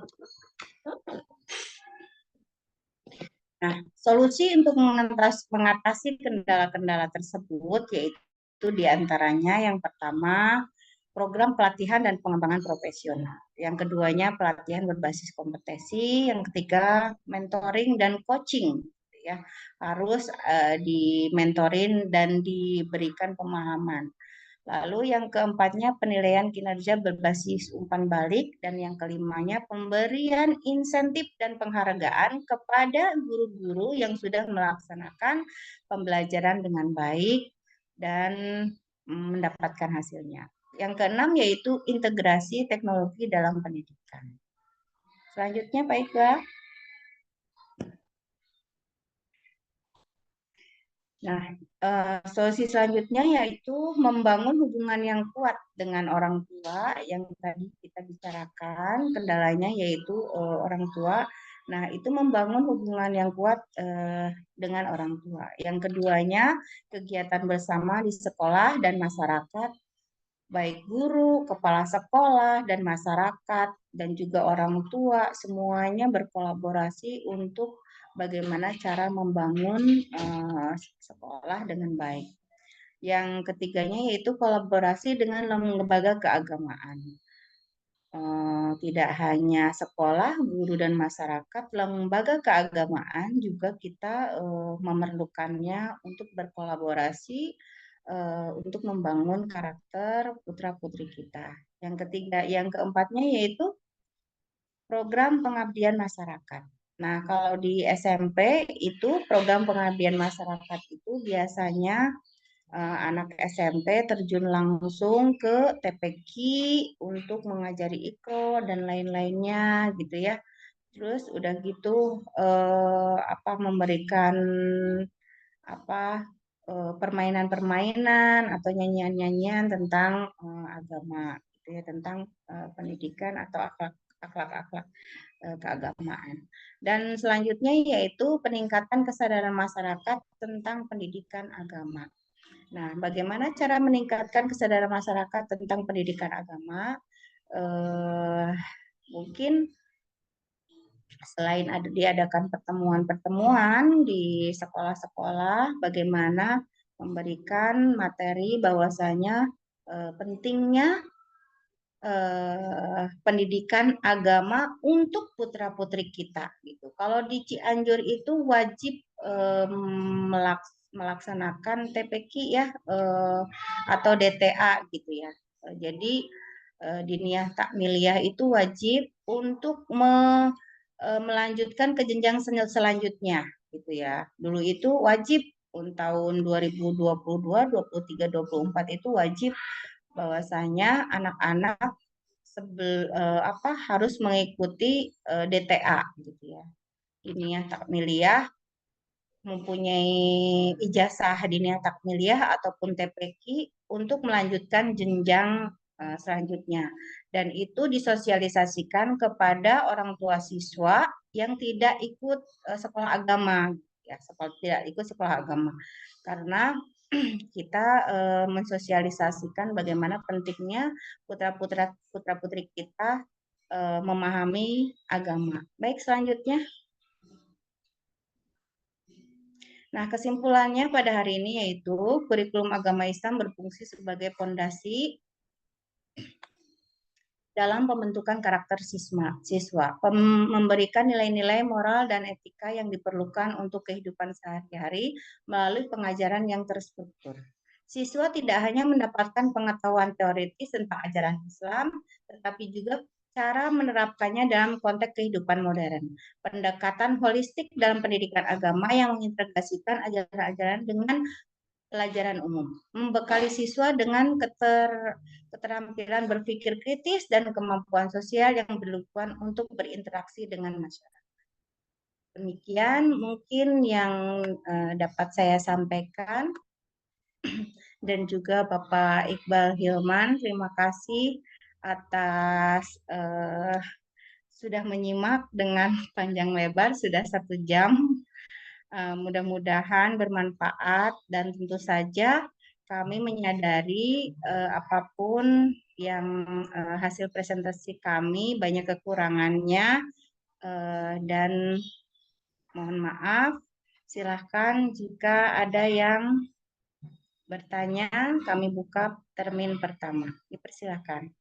Nah, solusi untuk mengatasi kendala-kendala tersebut yaitu diantaranya yang pertama, program pelatihan dan pengembangan profesional. Yang keduanya, pelatihan berbasis kompetensi. Yang ketiga, mentoring dan coaching. Ya, harus di-mentoring dan diberikan pemahaman. Lalu yang keempatnya penilaian kinerja berbasis umpan balik dan yang kelimanya pemberian insentif dan penghargaan kepada guru-guru yang sudah melaksanakan pembelajaran dengan baik dan mendapatkan hasilnya. Yang keenam yaitu integrasi teknologi dalam pendidikan. Selanjutnya Pak Iqbal. Nah, solusi selanjutnya yaitu membangun hubungan yang kuat dengan orang tua yang tadi kita bicarakan. Kendalanya yaitu orang tua Nah, itu membangun hubungan yang kuat dengan orang tua. Yang keduanya, kegiatan bersama di sekolah dan masyarakat, baik guru, kepala sekolah, dan masyarakat, dan juga orang tua, semuanya berkolaborasi untuk bagaimana cara membangun sekolah dengan baik. Yang ketiganya yaitu kolaborasi dengan lembaga keagamaan. Tidak hanya sekolah, guru, dan masyarakat, lembaga keagamaan juga kita memerlukannya untuk berkolaborasi untuk membangun karakter putra-putri kita. Yang keempatnya yaitu program pengabdian masyarakat. Nah, kalau di SMP itu program pengabdian masyarakat itu biasanya anak SMP terjun langsung ke TPQ untuk mengajari ikro dan lain-lainnya gitu ya. Terus udah gitu memberikan permainan-permainan atau nyanyian-nyanyian tentang agama gitu ya, tentang pendidikan atau akhlak-akhlak keagamaan. Dan selanjutnya yaitu peningkatan kesadaran masyarakat tentang pendidikan agama. Nah, bagaimana cara meningkatkan kesadaran masyarakat tentang pendidikan agama? Mungkin selain diadakan pertemuan-pertemuan di sekolah-sekolah, bagaimana memberikan materi bahwasanya pentingnya pendidikan agama untuk putra-putri kita. Gitu. Kalau di Cianjur itu wajib melaksanakan TPQ ya atau DTA gitu ya. Jadi diniyah takmiliyah itu wajib untuk melanjutkan ke jenjang selanjutnya gitu ya. Dulu itu wajib tahun 2022, 23, 24 itu wajib bahwasanya anak-anak harus mengikuti DTA gitu ya. Diniyah takmiliyah mempunyai ijazah diniyah takmiliyah ataupun TPQ untuk melanjutkan jenjang selanjutnya, dan itu disosialisasikan kepada orang tua siswa yang tidak ikut sekolah agama ya, tidak ikut sekolah agama, karena kita mensosialisasikan bagaimana pentingnya putra-putri kita memahami agama. Baik, selanjutnya. Nah, kesimpulannya pada hari ini yaitu kurikulum agama Islam berfungsi sebagai fondasi dalam pembentukan karakter siswa, memberikan nilai-nilai moral dan etika yang diperlukan untuk kehidupan sehari-hari melalui pengajaran yang terstruktur. Siswa tidak hanya mendapatkan pengetahuan teoritis tentang ajaran Islam, tetapi juga cara menerapkannya dalam konteks kehidupan modern. Pendekatan holistik dalam pendidikan agama yang mengintegrasikan ajaran-ajaran dengan pelajaran umum, membekali siswa dengan keterampilan berpikir kritis dan kemampuan sosial yang berkebutuhan untuk berinteraksi dengan masyarakat. Demikian mungkin yang dapat saya sampaikan. Dan juga Bapak Iqbal Hilman, terima kasih atas sudah menyimak dengan panjang lebar, sudah 1 jam. Mudah-mudahan bermanfaat, dan tentu saja kami menyadari apapun yang hasil presentasi kami banyak kekurangannya, dan mohon maaf. Silahkan jika ada yang bertanya, kami buka termin pertama. Dipersilakan.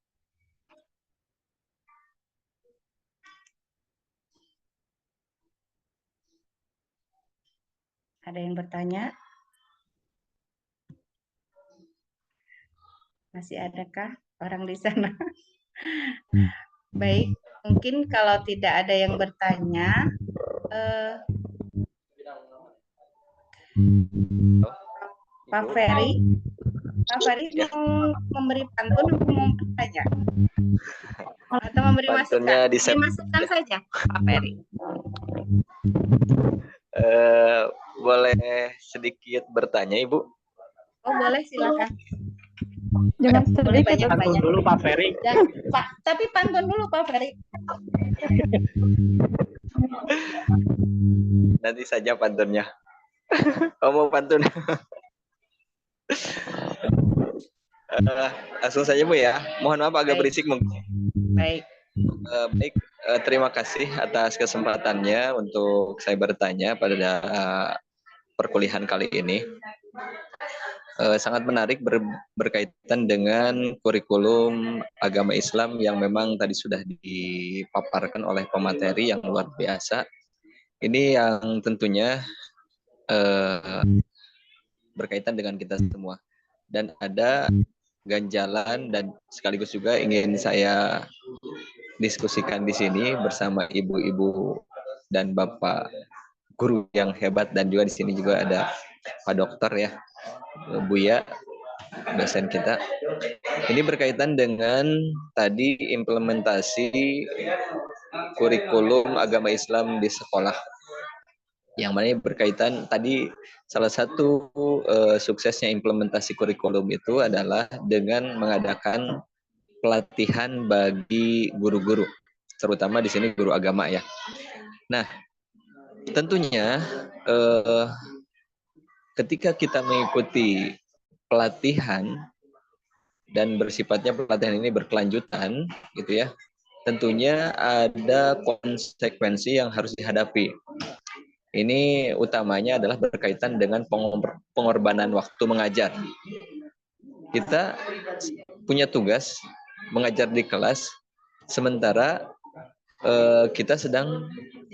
Ada yang bertanya? Masih adakah orang di sana? Baik, mungkin kalau tidak ada yang bertanya, Pak Ferry mau memberi pantun atau mau bertanya? Atau memberi masukan? Dimasukkan saja, Pak Ferry. Boleh sedikit bertanya, Ibu? Oh, boleh, silakan. Jangan sedikit. Pantun dulu, Pak Ferry. Tapi pantun dulu, Pak Ferry. Nanti saja pantunnya. Oh, mau pantun. Langsung saja Bu ya. Mohon maaf agak Baik. berisik mungkin. Baik. Baik, terima kasih atas kesempatannya untuk saya bertanya pada perkuliahan kali ini. Sangat menarik berkaitan dengan kurikulum agama Islam yang memang tadi sudah dipaparkan oleh pemateri yang luar biasa. Ini yang tentunya berkaitan dengan kita semua. Dan ada ganjalan dan sekaligus juga ingin saya diskusikan di sini bersama ibu-ibu dan bapak guru yang hebat, dan juga di sini juga ada Pak Dokter ya, Buya, dosen kita. Ini berkaitan dengan tadi implementasi kurikulum agama Islam di sekolah. Yang mana berkaitan tadi salah satu suksesnya implementasi kurikulum itu adalah dengan mengadakan pelatihan bagi guru-guru, terutama di sini guru agama ya. Nah, tentunya ketika kita mengikuti pelatihan dan bersifatnya pelatihan ini berkelanjutan, gitu ya, tentunya ada konsekuensi yang harus dihadapi. Ini utamanya adalah berkaitan dengan pengorbanan waktu mengajar. Kita punya tugas mengajar di kelas, sementara kita sedang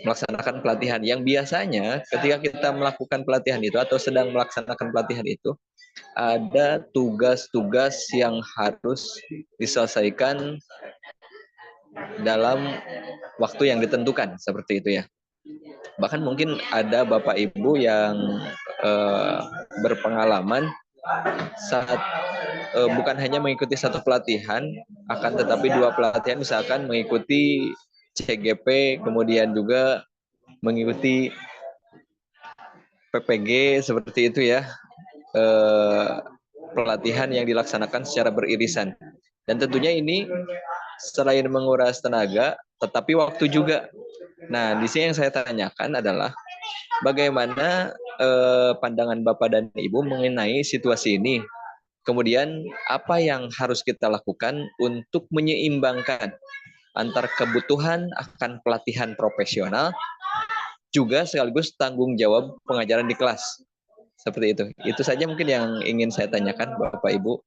melaksanakan pelatihan yang biasanya ketika kita melakukan pelatihan itu atau sedang melaksanakan pelatihan itu ada tugas-tugas yang harus diselesaikan dalam waktu yang ditentukan, seperti itu ya. Bahkan mungkin ada Bapak Ibu yang berpengalaman saat bukan hanya mengikuti satu pelatihan, akan tetapi 2 pelatihan, misalkan mengikuti CGP, kemudian juga mengikuti PPG, seperti itu ya, pelatihan yang dilaksanakan secara beririsan. Dan tentunya ini selain menguras tenaga, tetapi waktu juga. Nah, di sini yang saya tanyakan adalah bagaimana pandangan Bapak dan Ibu mengenai situasi ini. Kemudian apa yang harus kita lakukan untuk menyeimbangkan antara kebutuhan akan pelatihan profesional juga sekaligus tanggung jawab pengajaran di kelas. Seperti itu. Itu saja mungkin yang ingin saya tanyakan Bapak Ibu,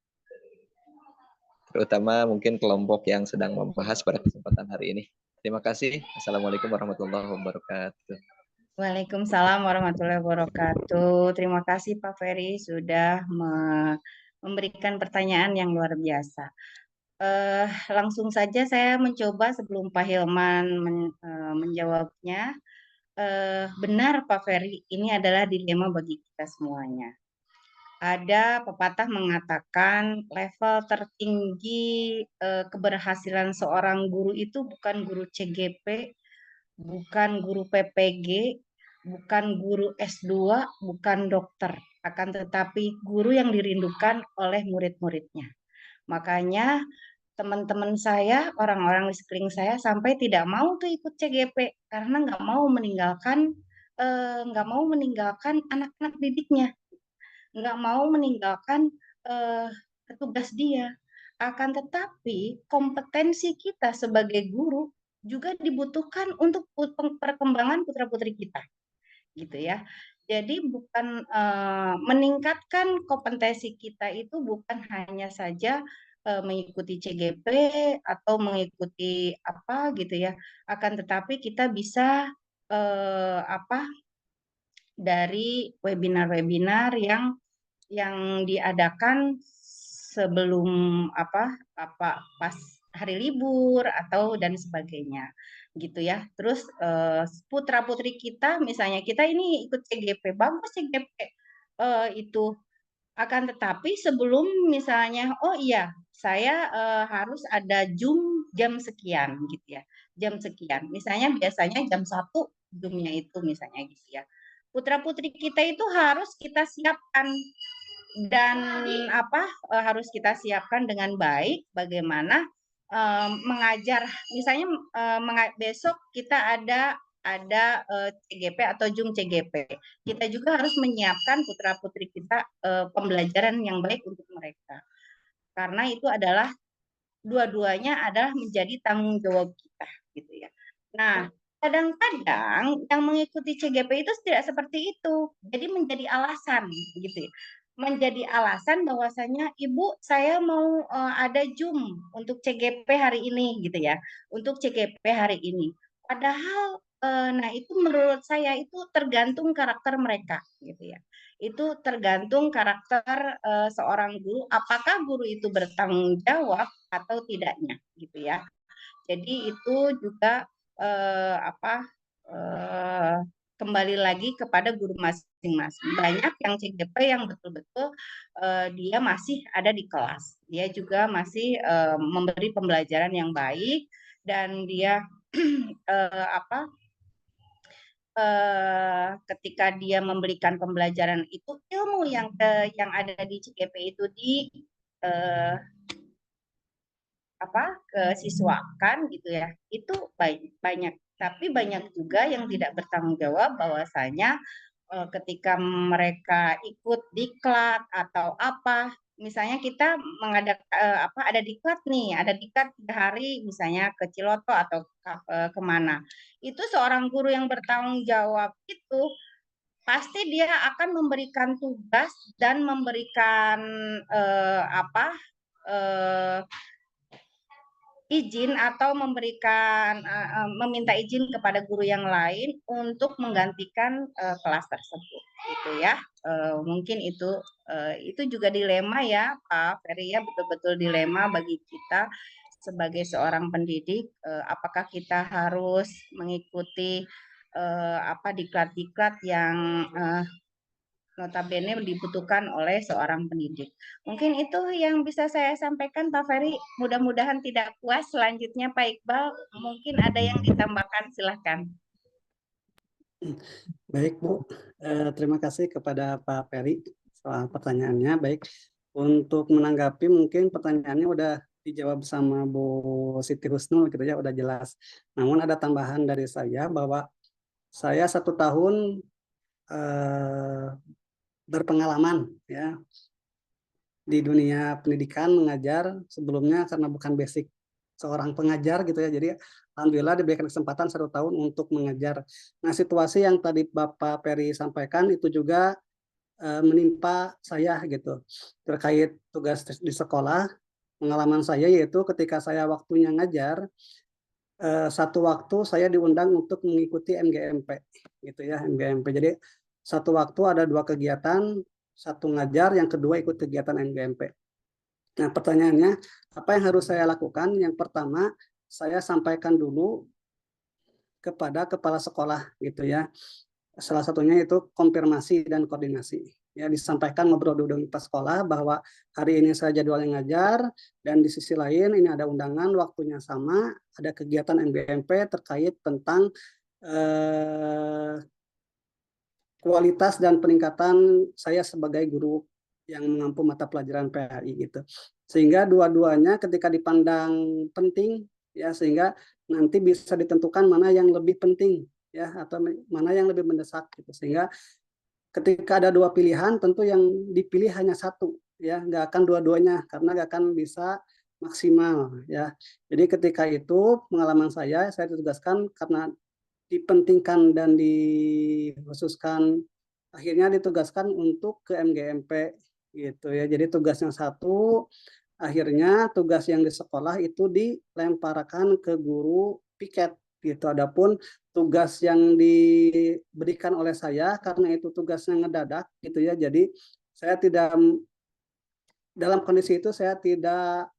terutama mungkin kelompok yang sedang membahas pada kesempatan hari ini. Terima kasih. Assalamualaikum warahmatullahi wabarakatuh. Waalaikumsalam warahmatullahi wabarakatuh. Terima kasih Pak Ferry sudah memberikan pertanyaan yang luar biasa. Langsung saja saya mencoba sebelum Pak Hilman menjawabnya. Benar Pak Ferry, ini adalah dilema bagi kita semuanya. Ada pepatah mengatakan level tertinggi keberhasilan seorang guru itu bukan guru CGP, bukan guru PPG, bukan guru S2, bukan dokter, akan tetapi guru yang dirindukan oleh murid-muridnya. Makanya teman-teman saya, orang-orang di sekeliling saya sampai tidak mau tuh ikut CGP karena nggak mau meninggalkan anak-anak didiknya, nggak mau meninggalkan tugas dia. Akan tetapi kompetensi kita sebagai guru juga dibutuhkan untuk perkembangan putra-putri kita, gitu ya. Jadi bukan meningkatkan kompetensi kita itu bukan hanya saja mengikuti CGP atau mengikuti apa gitu ya. Akan tetapi kita bisa dari webinar-webinar yang diadakan sebelum pas hari libur atau dan sebagainya gitu ya. Terus putra-putri kita misalnya kita ini ikut CGP, bagus CGP itu, akan tetapi sebelum misalnya oh iya saya harus ada Zoom jam sekian gitu ya. Jam sekian. Misalnya biasanya jam 1 Zoom-nya itu misalnya gitu ya. Putra-putri kita itu harus kita siapkan dan harus kita siapkan dengan baik bagaimana mengajar misalnya besok kita ada ada CGP atau Jum CGP. Kita juga harus menyiapkan putra-putri kita pembelajaran yang baik untuk mereka. Karena itu adalah dua-duanya adalah menjadi tanggung jawab kita gitu ya. Nah, kadang-kadang yang mengikuti CGP itu tidak seperti itu. Jadi menjadi alasan gitu ya. Menjadi alasan bahwasanya ibu saya mau ada Jum untuk CGP hari ini gitu ya. Untuk CGP hari ini. Padahal nah itu menurut saya itu tergantung karakter mereka gitu ya. Itu tergantung karakter seorang guru, apakah guru itu bertanggung jawab atau tidaknya gitu ya. Jadi itu juga kembali lagi kepada guru masing-masing. Banyak yang CGP yang betul-betul dia masih ada di kelas. Dia juga masih memberi pembelajaran yang baik dan dia ketika dia memberikan pembelajaran itu ilmu yang ada di CGP itu kesiswakan gitu ya, itu banyak. Tapi banyak juga yang tidak bertanggung jawab bahwasanya ketika mereka ikut diklat atau apa, misalnya kita mengadakan ada diklat nih, ada diklat 3 hari misalnya ke Ciloto atau kemana. Itu seorang guru yang bertanggung jawab itu pasti dia akan memberikan tugas dan memberikan izin atau meminta izin kepada guru yang lain untuk menggantikan kelas tersebut gitu ya. Mungkin itu juga dilema ya Pak Ferry ya, betul-betul dilema bagi kita sebagai seorang pendidik, apakah kita harus mengikuti diklat-diklat yang notabene dibutuhkan oleh seorang pendidik. Mungkin itu yang bisa saya sampaikan Pak Ferry. Mudah-mudahan tidak puas. Selanjutnya Pak Iqbal, mungkin ada yang ditambahkan, silahkan. Baik Bu, terima kasih kepada Pak Ferry soal pertanyaannya. Baik, untuk menanggapi mungkin pertanyaannya udah dijawab sama Bu Siti Husnul gitu ya, udah jelas. Namun ada tambahan dari saya bahwa saya 1 tahun berpengalaman ya di dunia pendidikan mengajar. Sebelumnya karena bukan basic seorang pengajar gitu ya, jadi alhamdulillah diberikan kesempatan 1 tahun untuk mengajar. Nah, situasi yang tadi Bapak Ferry sampaikan itu juga menimpa saya gitu terkait tugas di sekolah. Pengalaman saya yaitu ketika saya waktunya ngajar, satu waktu saya diundang untuk mengikuti MGMP gitu ya, MGMP. Jadi satu waktu ada 2 kegiatan, satu ngajar, yang kedua ikut kegiatan MGMP. Nah, pertanyaannya apa yang harus saya lakukan? Yang pertama, saya sampaikan dulu kepada kepala sekolah gitu ya. Salah satunya itu konfirmasi dan koordinasi. Ya, disampaikan ngobrol dulu dengan sekolah bahwa hari ini saya jadwalnya ngajar, dan di sisi lain ini ada undangan, waktunya sama, ada kegiatan MGMP terkait tentang kualitas dan peningkatan saya sebagai guru yang mengampu mata pelajaran PAI gitu. Sehingga dua-duanya ketika dipandang penting ya, sehingga nanti bisa ditentukan mana yang lebih penting ya, atau mana yang lebih mendesak gitu. Sehingga ketika ada 2 pilihan, tentu yang dipilih hanya 1 ya, nggak akan dua-duanya karena nggak akan bisa maksimal ya. Jadi ketika itu pengalaman saya ditugaskan karena dipentingkan dan dikhususkan, akhirnya ditugaskan untuk ke MGMP gitu ya. Jadi tugasnya 1, akhirnya tugas yang di sekolah itu dilemparkan ke guru piket gitu. Adapun tugas yang diberikan oleh saya karena itu tugasnya ngedadak gitu ya. Jadi saya tidak, dalam kondisi itu saya tidak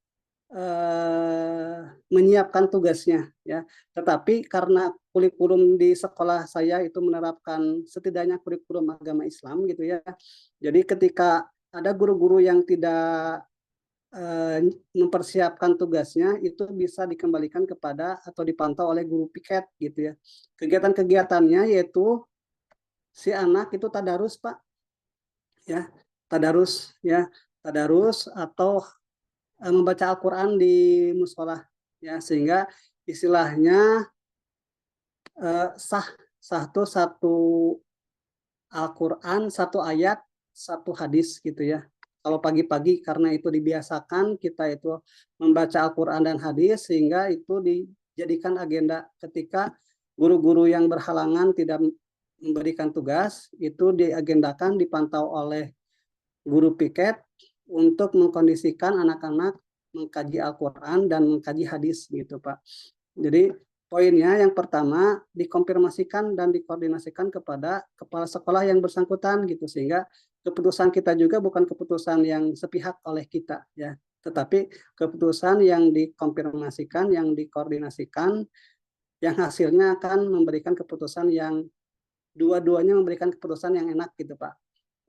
menyiapkan tugasnya ya, tetapi karena kurikulum di sekolah saya itu menerapkan setidaknya kurikulum agama Islam gitu ya, jadi ketika ada guru-guru yang tidak mempersiapkan tugasnya, itu bisa dikembalikan kepada atau dipantau oleh guru piket gitu ya. Kegiatan-kegiatannya yaitu si anak itu tadarus Pak ya, tadarus atau membaca Al-Quran di musola ya, sehingga istilahnya sah tuh satu Al-Quran, satu ayat, satu hadis gitu ya. Kalau pagi-pagi karena itu dibiasakan kita itu membaca Al-Quran dan hadis sehingga itu dijadikan agenda ketika guru-guru yang berhalangan tidak memberikan tugas itu diagendakan dipantau oleh guru piket untuk mengkondisikan anak-anak mengkaji Al-Quran dan mengkaji hadis gitu Pak. Jadi poinnya yang pertama dikonfirmasikan dan dikoordinasikan kepada kepala sekolah yang bersangkutan gitu sehingga keputusan kita juga bukan keputusan yang sepihak oleh kita ya, tetapi keputusan yang dikonfirmasikan, yang dikoordinasikan, yang hasilnya akan memberikan keputusan yang dua-duanya memberikan keputusan yang enak gitu Pak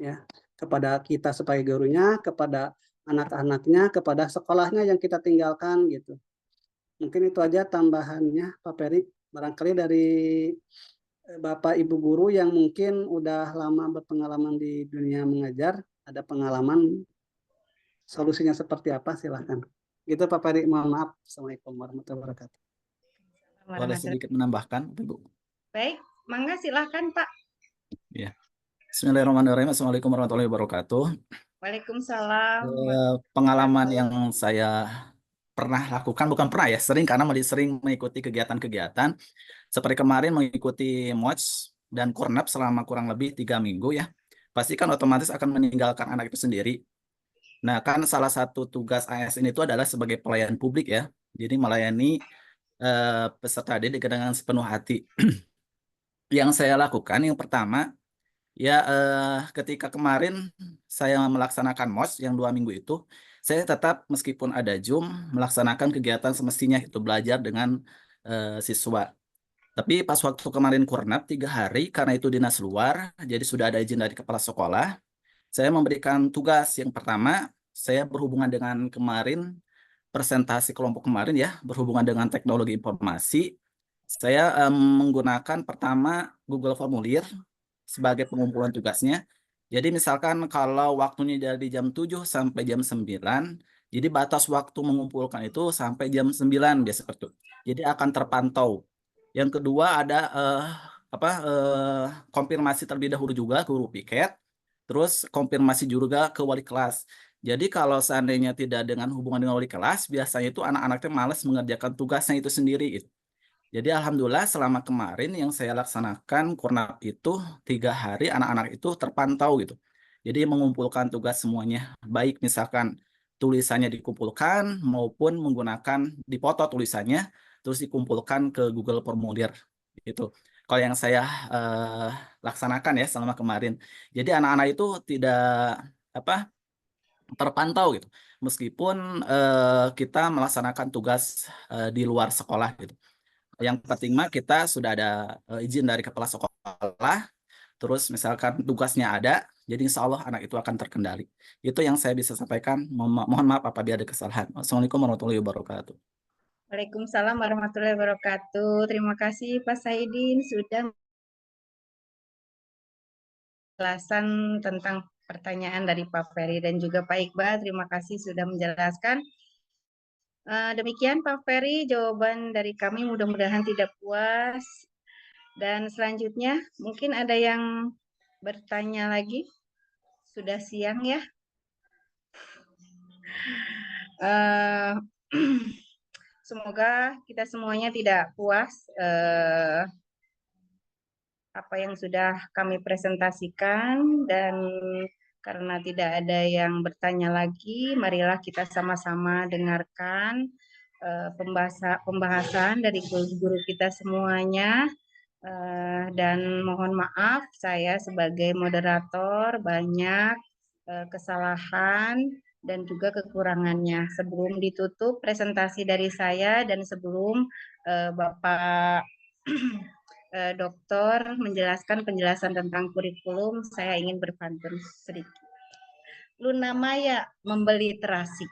ya, kepada kita sebagai gurunya, kepada anak-anaknya, kepada sekolahnya yang kita tinggalkan gitu. Mungkin itu aja tambahannya Pak Peri. Barangkali dari Bapak Ibu guru yang mungkin udah lama berpengalaman di dunia mengajar, ada pengalaman solusinya seperti apa, silahkan. Gitu Pak Peri, mohon maaf. Assalamualaikum warahmatullahi wabarakatuh. Boleh sedikit menambahkan, Bu? Baik, mangga silahkan Pak. Ya. Bismillahirrahmanirrahim. Assalamualaikum warahmatullahi wabarakatuh. Waalaikumsalam. Pengalaman yang saya pernah lakukan, bukan pernah ya, sering karena sering mengikuti kegiatan-kegiatan. Seperti kemarin mengikuti MOJ dan Kurnap selama kurang lebih 3 minggu ya. Pasti kan otomatis akan meninggalkan anak itu sendiri. Nah, kan salah satu tugas ASN itu adalah sebagai pelayan publik ya. Jadi melayani peserta didik dengan sepenuh hati. Yang saya lakukan yang pertama, ya ketika kemarin saya melaksanakan MOS yang 2 minggu itu, saya tetap meskipun ada Zoom melaksanakan kegiatan semestinya itu belajar dengan siswa. Tapi pas waktu kemarin Kurnap 3 hari karena itu dinas luar, jadi sudah ada izin dari kepala sekolah, saya memberikan tugas yang pertama, saya berhubungan dengan kemarin presentasi kelompok kemarin ya, berhubungan dengan teknologi informasi. Saya menggunakan pertama Google Formulir sebagai pengumpulan tugasnya. Jadi misalkan kalau waktunya dari jam 7 sampai jam 9, jadi batas waktu mengumpulkan itu sampai jam 9 biasa seperti itu. Jadi akan terpantau. Yang kedua ada konfirmasi terlebih dahulu juga ke guru piket, terus konfirmasi juga ke wali kelas. Jadi kalau seandainya tidak dengan hubungan dengan wali kelas, biasanya itu anak-anaknya malas mengerjakan tugasnya itu sendiri. Jadi alhamdulillah selama kemarin yang saya laksanakan Kurnap itu 3 hari anak-anak itu terpantau gitu. Jadi mengumpulkan tugas semuanya, baik misalkan tulisannya dikumpulkan maupun menggunakan dipoto tulisannya, terus dikumpulkan ke Google Formulir gitu. Kalau yang saya laksanakan ya selama kemarin. Jadi anak-anak itu tidak terpantau gitu. Meskipun kita melaksanakan tugas di luar sekolah gitu. Yang penting mah kita sudah ada izin dari kepala sekolah, terus misalkan tugasnya ada, jadi insya Allah anak itu akan terkendali. Itu yang saya bisa sampaikan. Mohon maaf apabila ada kesalahan. Assalamualaikum warahmatullahi wabarakatuh. Waalaikumsalam warahmatullahi wabarakatuh. Terima kasih Pak Saidin sudah penjelasan tentang pertanyaan dari Pak Ferry dan juga Pak Iqbal. Terima kasih sudah menjelaskan. Demikian Pak Ferry, jawaban dari kami mudah-mudahan tidak puas. Dan selanjutnya mungkin ada yang bertanya lagi. Sudah siang ya. Semoga kita semuanya tidak puas apa yang sudah kami presentasikan, dan karena tidak ada yang bertanya lagi, marilah kita sama-sama dengarkan pembahasan dari guru kita semuanya. Dan mohon maaf saya sebagai moderator banyak kesalahan dan juga kekurangannya. Sebelum ditutup presentasi dari saya dan sebelum Bapak Dokter menjelaskan penjelasan tentang kurikulum, saya ingin berpantun sedikit. Luna Maya membeli terasi.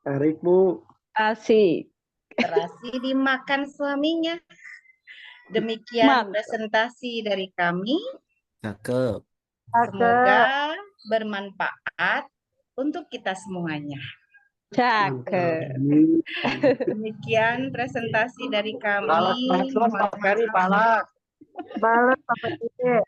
Tarik Bu. Asik. Terasi dimakan suaminya. Demikian presentasi dari kami. Cakep. Semoga bermanfaat untuk kita semuanya. Cakep. Amin. Demikian presentasi dari kami. Balas Bapak Dede.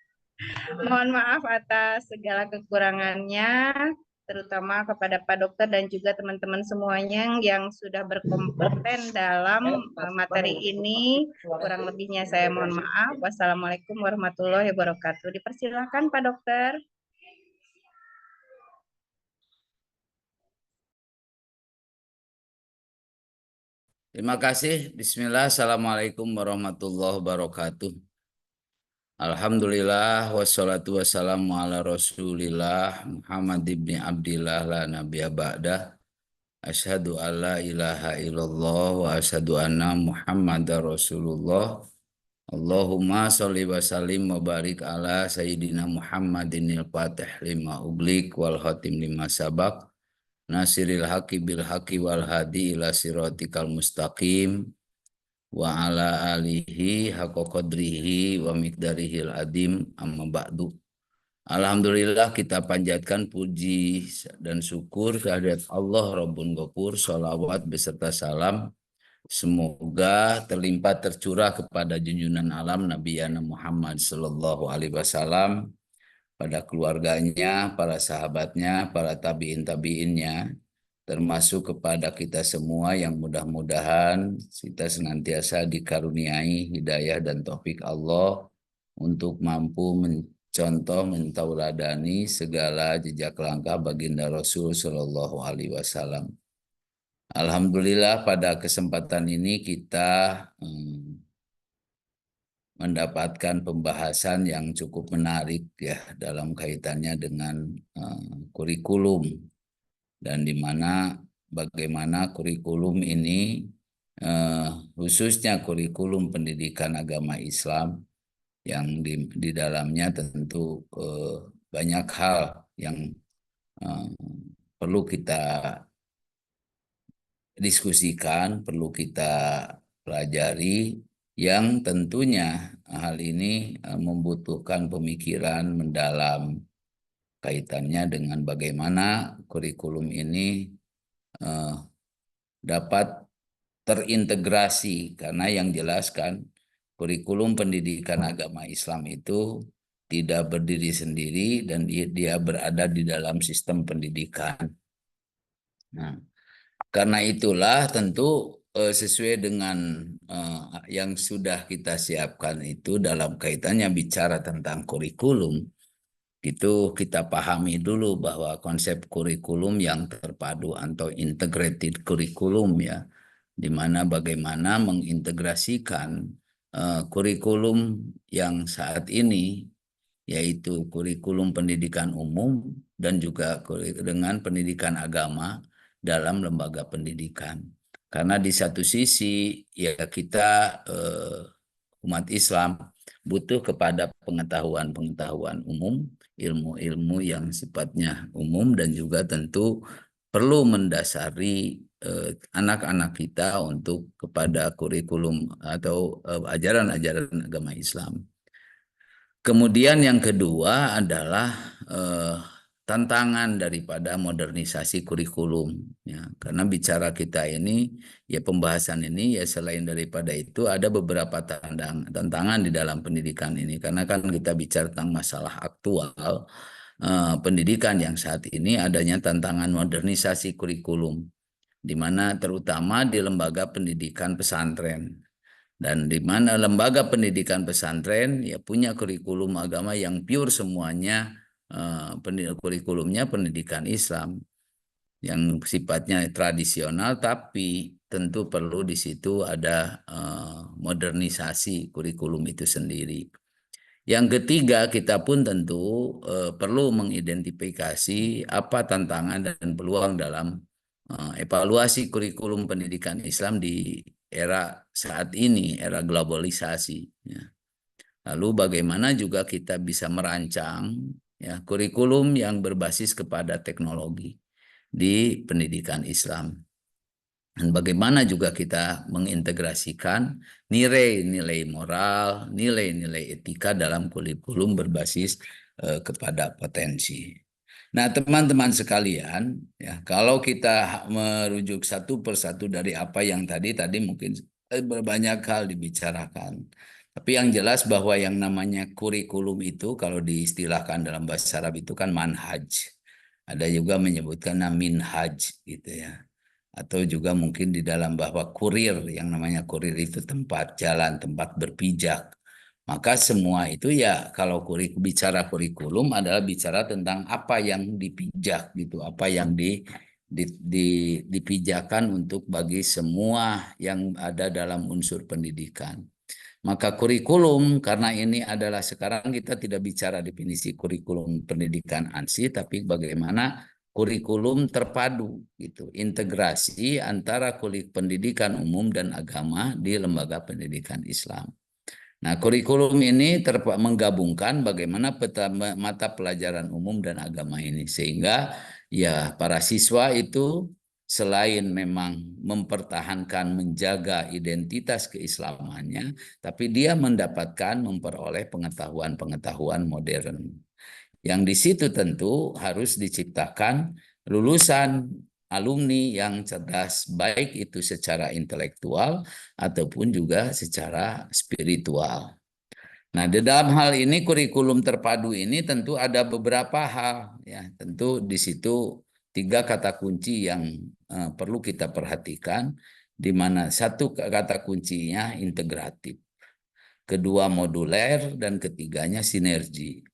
Mohon maaf atas segala kekurangannya, terutama kepada Pak Dokter dan juga teman-teman semuanya yang sudah berkompeten dalam materi ini. Kurang lebihnya saya mohon maaf. Wassalamualaikum warahmatullahi wabarakatuh. Dipersilakan Pak Dokter. Terima kasih. Bismillah. Assalamualaikum warahmatullahi wabarakatuh. Alhamdulillah wassalatu wassalamu ala Rasulillah Muhammad ibni Abdillah la nabiyya ba'dah. Asyhadu an la ilaha illallah wa asyhadu anna Muhammadar Rasulullah. Allahumma sholli wa sallim wa barik ala sayyidina Muhammadinil Fatih lima uglik wal khatim lima sabaq. Nasiril haqi bil haqi wal hadi ila siratikal mustaqim wa ala alihi haqqa qadrihi wa miqdarihil adim amma ba'du. Alhamdulillah kita panjatkan puji dan syukur kehadirat Allah Rabbun Ghafur, sholawat beserta salam semoga terlimpah tercurah kepada junjungan alam Nabi Muhammad sallallahu alaihi wasallam, pada keluarganya, para sahabatnya, para tabiin-tabiinnya, termasuk kepada kita semua yang mudah-mudahan kita senantiasa dikaruniai hidayah dan taufik Allah untuk mampu mencontoh, mentauladani segala jejak langkah baginda Rasul Shallallahu Alaihi Wasallam. Alhamdulillah pada kesempatan ini kita mendapatkan pembahasan yang cukup menarik ya dalam kaitannya dengan kurikulum, dan di mana bagaimana kurikulum ini khususnya kurikulum pendidikan agama Islam yang di dalamnya tentu banyak hal yang perlu kita diskusikan, perlu kita pelajari, yang tentunya hal ini membutuhkan pemikiran mendalam kaitannya dengan bagaimana kurikulum ini dapat terintegrasi, karena yang jelaskan kurikulum pendidikan agama Islam itu tidak berdiri sendiri dan dia berada di dalam sistem pendidikan. Nah, karena itulah tentu sesuai dengan yang sudah kita siapkan itu dalam kaitannya bicara tentang kurikulum, itu kita pahami dulu bahwa konsep kurikulum yang terpadu atau integrated kurikulum ya, di mana bagaimana mengintegrasikan kurikulum yang saat ini yaitu kurikulum pendidikan umum dan juga dengan pendidikan agama dalam lembaga pendidikan. Karena di satu sisi ya kita umat Islam butuh kepada pengetahuan-pengetahuan umum, ilmu-ilmu yang sifatnya umum, dan juga tentu perlu mendasari anak-anak kita untuk kepada kurikulum atau ajaran-ajaran agama Islam. Kemudian yang kedua adalah tantangan daripada modernisasi kurikulum ya, karena bicara kita ini ya, pembahasan ini ya, selain daripada itu ada beberapa tantangan di dalam pendidikan ini, karena kan kita bicara tentang masalah aktual pendidikan yang saat ini adanya tantangan modernisasi kurikulum, di mana terutama di lembaga pendidikan pesantren, dan di mana lembaga pendidikan pesantren ya punya kurikulum agama yang pure semuanya. Kurikulumnya pendidikan Islam yang sifatnya tradisional, tapi tentu perlu di situ ada modernisasi kurikulum itu sendiri. Yang ketiga, kita pun tentu perlu mengidentifikasi apa tantangan dan peluang dalam evaluasi kurikulum pendidikan Islam di era saat ini, era globalisasi ya. Lalu bagaimana juga kita bisa merancang ya kurikulum yang berbasis kepada teknologi di pendidikan Islam, dan bagaimana juga kita mengintegrasikan nilai-nilai moral, nilai-nilai etika dalam kurikulum berbasis kepada potensi. Nah, teman-teman sekalian, ya, kalau kita merujuk satu persatu dari apa yang tadi mungkin banyak hal dibicarakan. Tapi yang jelas bahwa yang namanya kurikulum itu kalau diistilahkan dalam bahasa Arab itu kan manhaj. Ada juga menyebutkan minhaj gitu ya. Atau juga mungkin di dalam bahwa kurir, yang namanya kurir itu tempat jalan, tempat berpijak. Maka semua itu ya kalau bicara kurikulum adalah bicara tentang apa yang dipijak gitu, apa yang dipijakan untuk bagi semua yang ada dalam unsur pendidikan. Maka kurikulum, karena ini adalah sekarang kita tidak bicara definisi kurikulum pendidikan ANSI, tapi bagaimana kurikulum terpadu gitu, integrasi antara pendidikan umum dan agama di lembaga pendidikan Islam. Nah, kurikulum ini menggabungkan bagaimana mata pelajaran umum dan agama ini sehingga ya para siswa itu selain memang mempertahankan menjaga identitas keislamannya, tapi dia memperoleh pengetahuan-pengetahuan modern. Yang di situ tentu harus diciptakan lulusan alumni yang cerdas, baik itu secara intelektual ataupun juga secara spiritual. Nah, di dalam hal ini kurikulum terpadu ini tentu ada beberapa hal, ya. Tentu di situ 3 kata kunci yang perlu kita perhatikan, di mana satu kata kuncinya integratif, kedua moduler, dan ketiganya sinergi.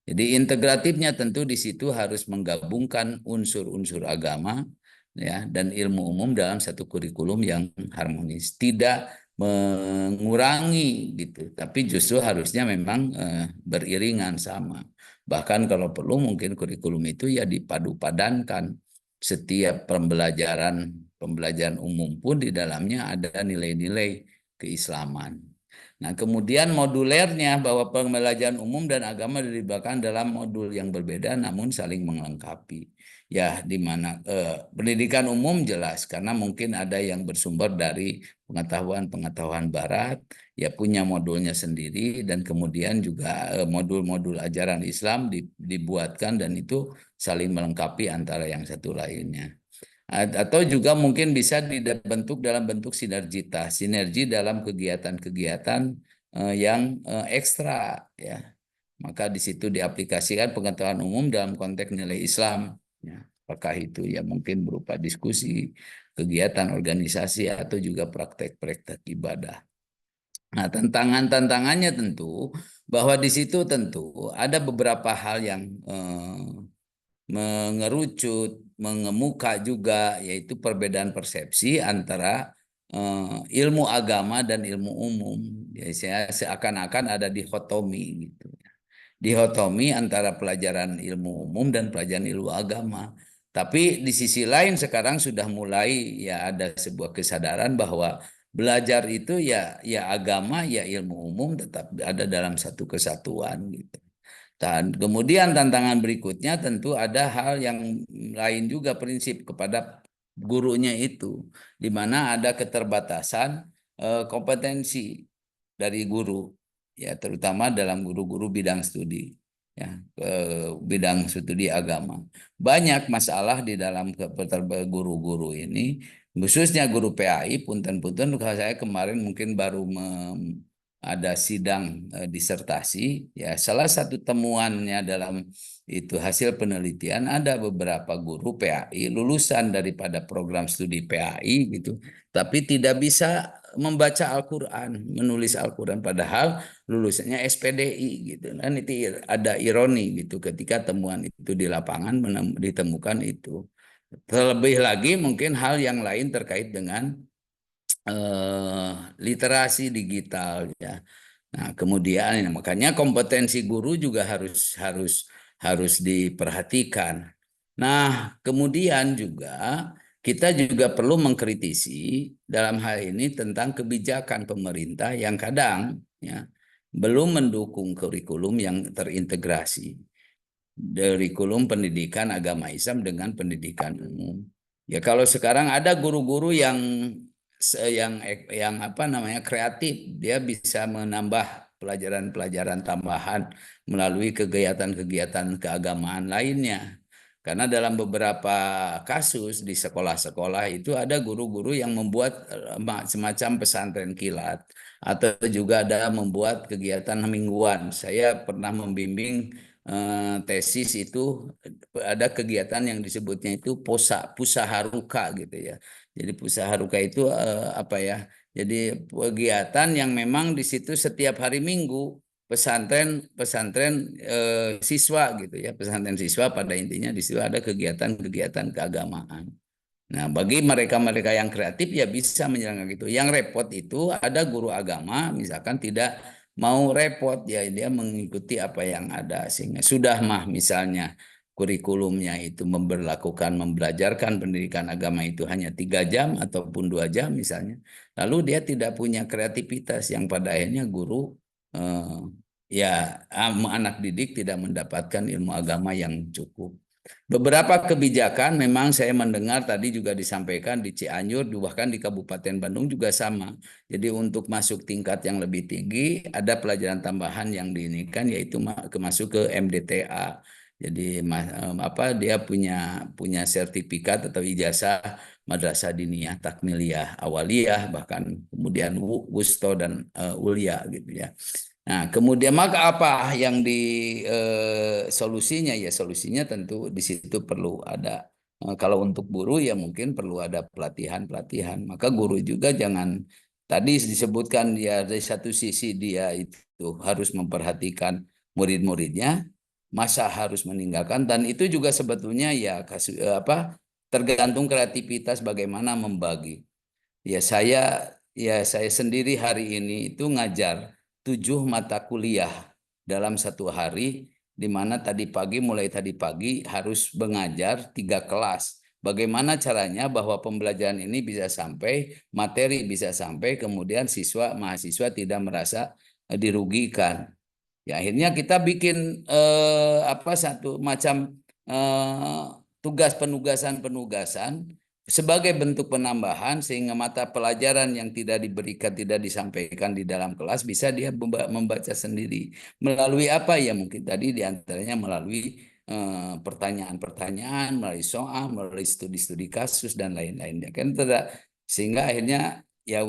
Jadi integratifnya tentu di situ harus menggabungkan unsur-unsur agama ya dan ilmu umum dalam satu kurikulum yang harmonis, tidak mengurangi gitu, tapi justru harusnya memang beriringan sama. Bahkan kalau perlu mungkin kurikulum itu ya dipadu-padankan. Setiap pembelajaran umum pun di dalamnya ada nilai-nilai keislaman. Nah, kemudian modulernya bahwa pembelajaran umum dan agama dilibatkan dalam modul yang berbeda namun saling melengkapi. Ya, di mana pendidikan umum jelas karena mungkin ada yang bersumber dari pengetahuan-pengetahuan barat, ya punya modulnya sendiri dan kemudian juga modul-modul ajaran Islam dibuatkan dan itu saling melengkapi antara yang satu lainnya. Atau juga mungkin bisa dibentuk dalam bentuk sinergitas, sinergi dalam kegiatan-kegiatan yang ekstra ya. Maka di situ diaplikasikan pengetahuan umum dalam konteks nilai Islam ya. Apakah itu ya mungkin berupa diskusi, kegiatan organisasi atau juga praktek-praktek ibadah. Nah, tantangannya tentu bahwa di situ tentu ada beberapa hal yang mengerucut, mengemuka juga, yaitu perbedaan persepsi antara ilmu agama dan ilmu umum. Ya, seakan-akan ada dikotomi gitu. Dikotomi antara pelajaran ilmu umum dan pelajaran ilmu agama. Tapi di sisi lain sekarang sudah mulai ya ada sebuah kesadaran bahwa belajar itu ya agama ya ilmu umum tetap ada dalam satu kesatuan gitu. Dan kemudian tantangan berikutnya tentu ada hal yang lain juga, prinsip kepada gurunya itu, di mana ada keterbatasan kompetensi dari guru, ya terutama dalam guru-guru bidang studi, ya bidang studi agama. Banyak masalah di dalam guru-guru ini, khususnya guru PAI. Punten-punten kalau saya kemarin mungkin baru ada sidang disertasi ya, salah satu temuannya dalam itu hasil penelitian ada beberapa guru PAI lulusan daripada program studi PAI gitu tapi tidak bisa membaca Al-Quran, menulis Al-Quran, padahal lulusannya SPDI gitu. Dan itu ada ironi gitu ketika temuan itu di lapangan ditemukan itu. Terlebih lagi mungkin hal yang lain terkait dengan literasi digital ya. Nah, kemudian makanya kompetensi guru juga harus diperhatikan. Nah, kemudian juga kita juga perlu mengkritisi dalam hal ini tentang kebijakan pemerintah yang kadang ya belum mendukung kurikulum yang terintegrasi. Kurikulum pendidikan agama Islam dengan pendidikan umum. Ya kalau sekarang ada guru-guru yang apa namanya kreatif, dia bisa menambah pelajaran-pelajaran tambahan melalui kegiatan-kegiatan keagamaan lainnya. Karena dalam beberapa kasus di sekolah-sekolah itu ada guru-guru yang membuat semacam pesantren kilat atau juga ada membuat kegiatan mingguan. Saya pernah membimbing tesis itu, ada kegiatan yang disebutnya itu pusaharuka gitu ya. Jadi pusaharuka itu apa ya? Jadi kegiatan yang memang di situ setiap hari Minggu pesantren siswa gitu ya, pesantren siswa pada intinya di situ ada kegiatan-kegiatan keagamaan. Nah, bagi mereka-mereka yang kreatif ya bisa menjalankan gitu. Yang repot itu ada guru agama misalkan tidak mau repot ya, dia mengikuti apa yang ada, sehingga sudah mah misalnya kurikulumnya itu membelajarkan pendidikan agama itu hanya 3 jam ataupun 2 jam misalnya, lalu dia tidak punya kreativitas yang pada akhirnya guru anak didik tidak mendapatkan ilmu agama yang cukup. Beberapa kebijakan memang saya mendengar tadi juga disampaikan di Cianjur, bahkan di Kabupaten Bandung juga sama. Jadi untuk masuk tingkat yang lebih tinggi ada pelajaran tambahan yang diinikan, yaitu masuk ke MDTA. Jadi dia punya sertifikat atau ijazah madrasah diniyah, takmiliyah, awaliyah, bahkan kemudian wusto dan ulia gitu ya. Nah, kemudian maka apa yang solusinya? Ya solusinya tentu di situ perlu ada, kalau untuk guru ya mungkin perlu ada pelatihan-pelatihan. Maka guru juga jangan, tadi disebutkan ya dari satu sisi dia itu harus memperhatikan murid-muridnya, masa harus meninggalkan, dan itu juga sebetulnya ya tergantung kreativitas bagaimana membagi. Ya saya sendiri hari ini itu ngajar 7 mata kuliah dalam satu hari, di mana mulai tadi pagi harus mengajar 3 kelas. Bagaimana caranya bahwa pembelajaran ini bisa sampai, materi bisa sampai, kemudian mahasiswa tidak merasa dirugikan. Ya akhirnya kita bikin satu macam tugas penugasan sebagai bentuk penambahan, sehingga mata pelajaran yang tidak disampaikan di dalam kelas bisa dia membaca sendiri. Melalui apa ya? Mungkin tadi diantaranya melalui pertanyaan-pertanyaan, melalui soal, melalui studi-studi kasus dan lain-lainnya. Sehingga akhirnya ya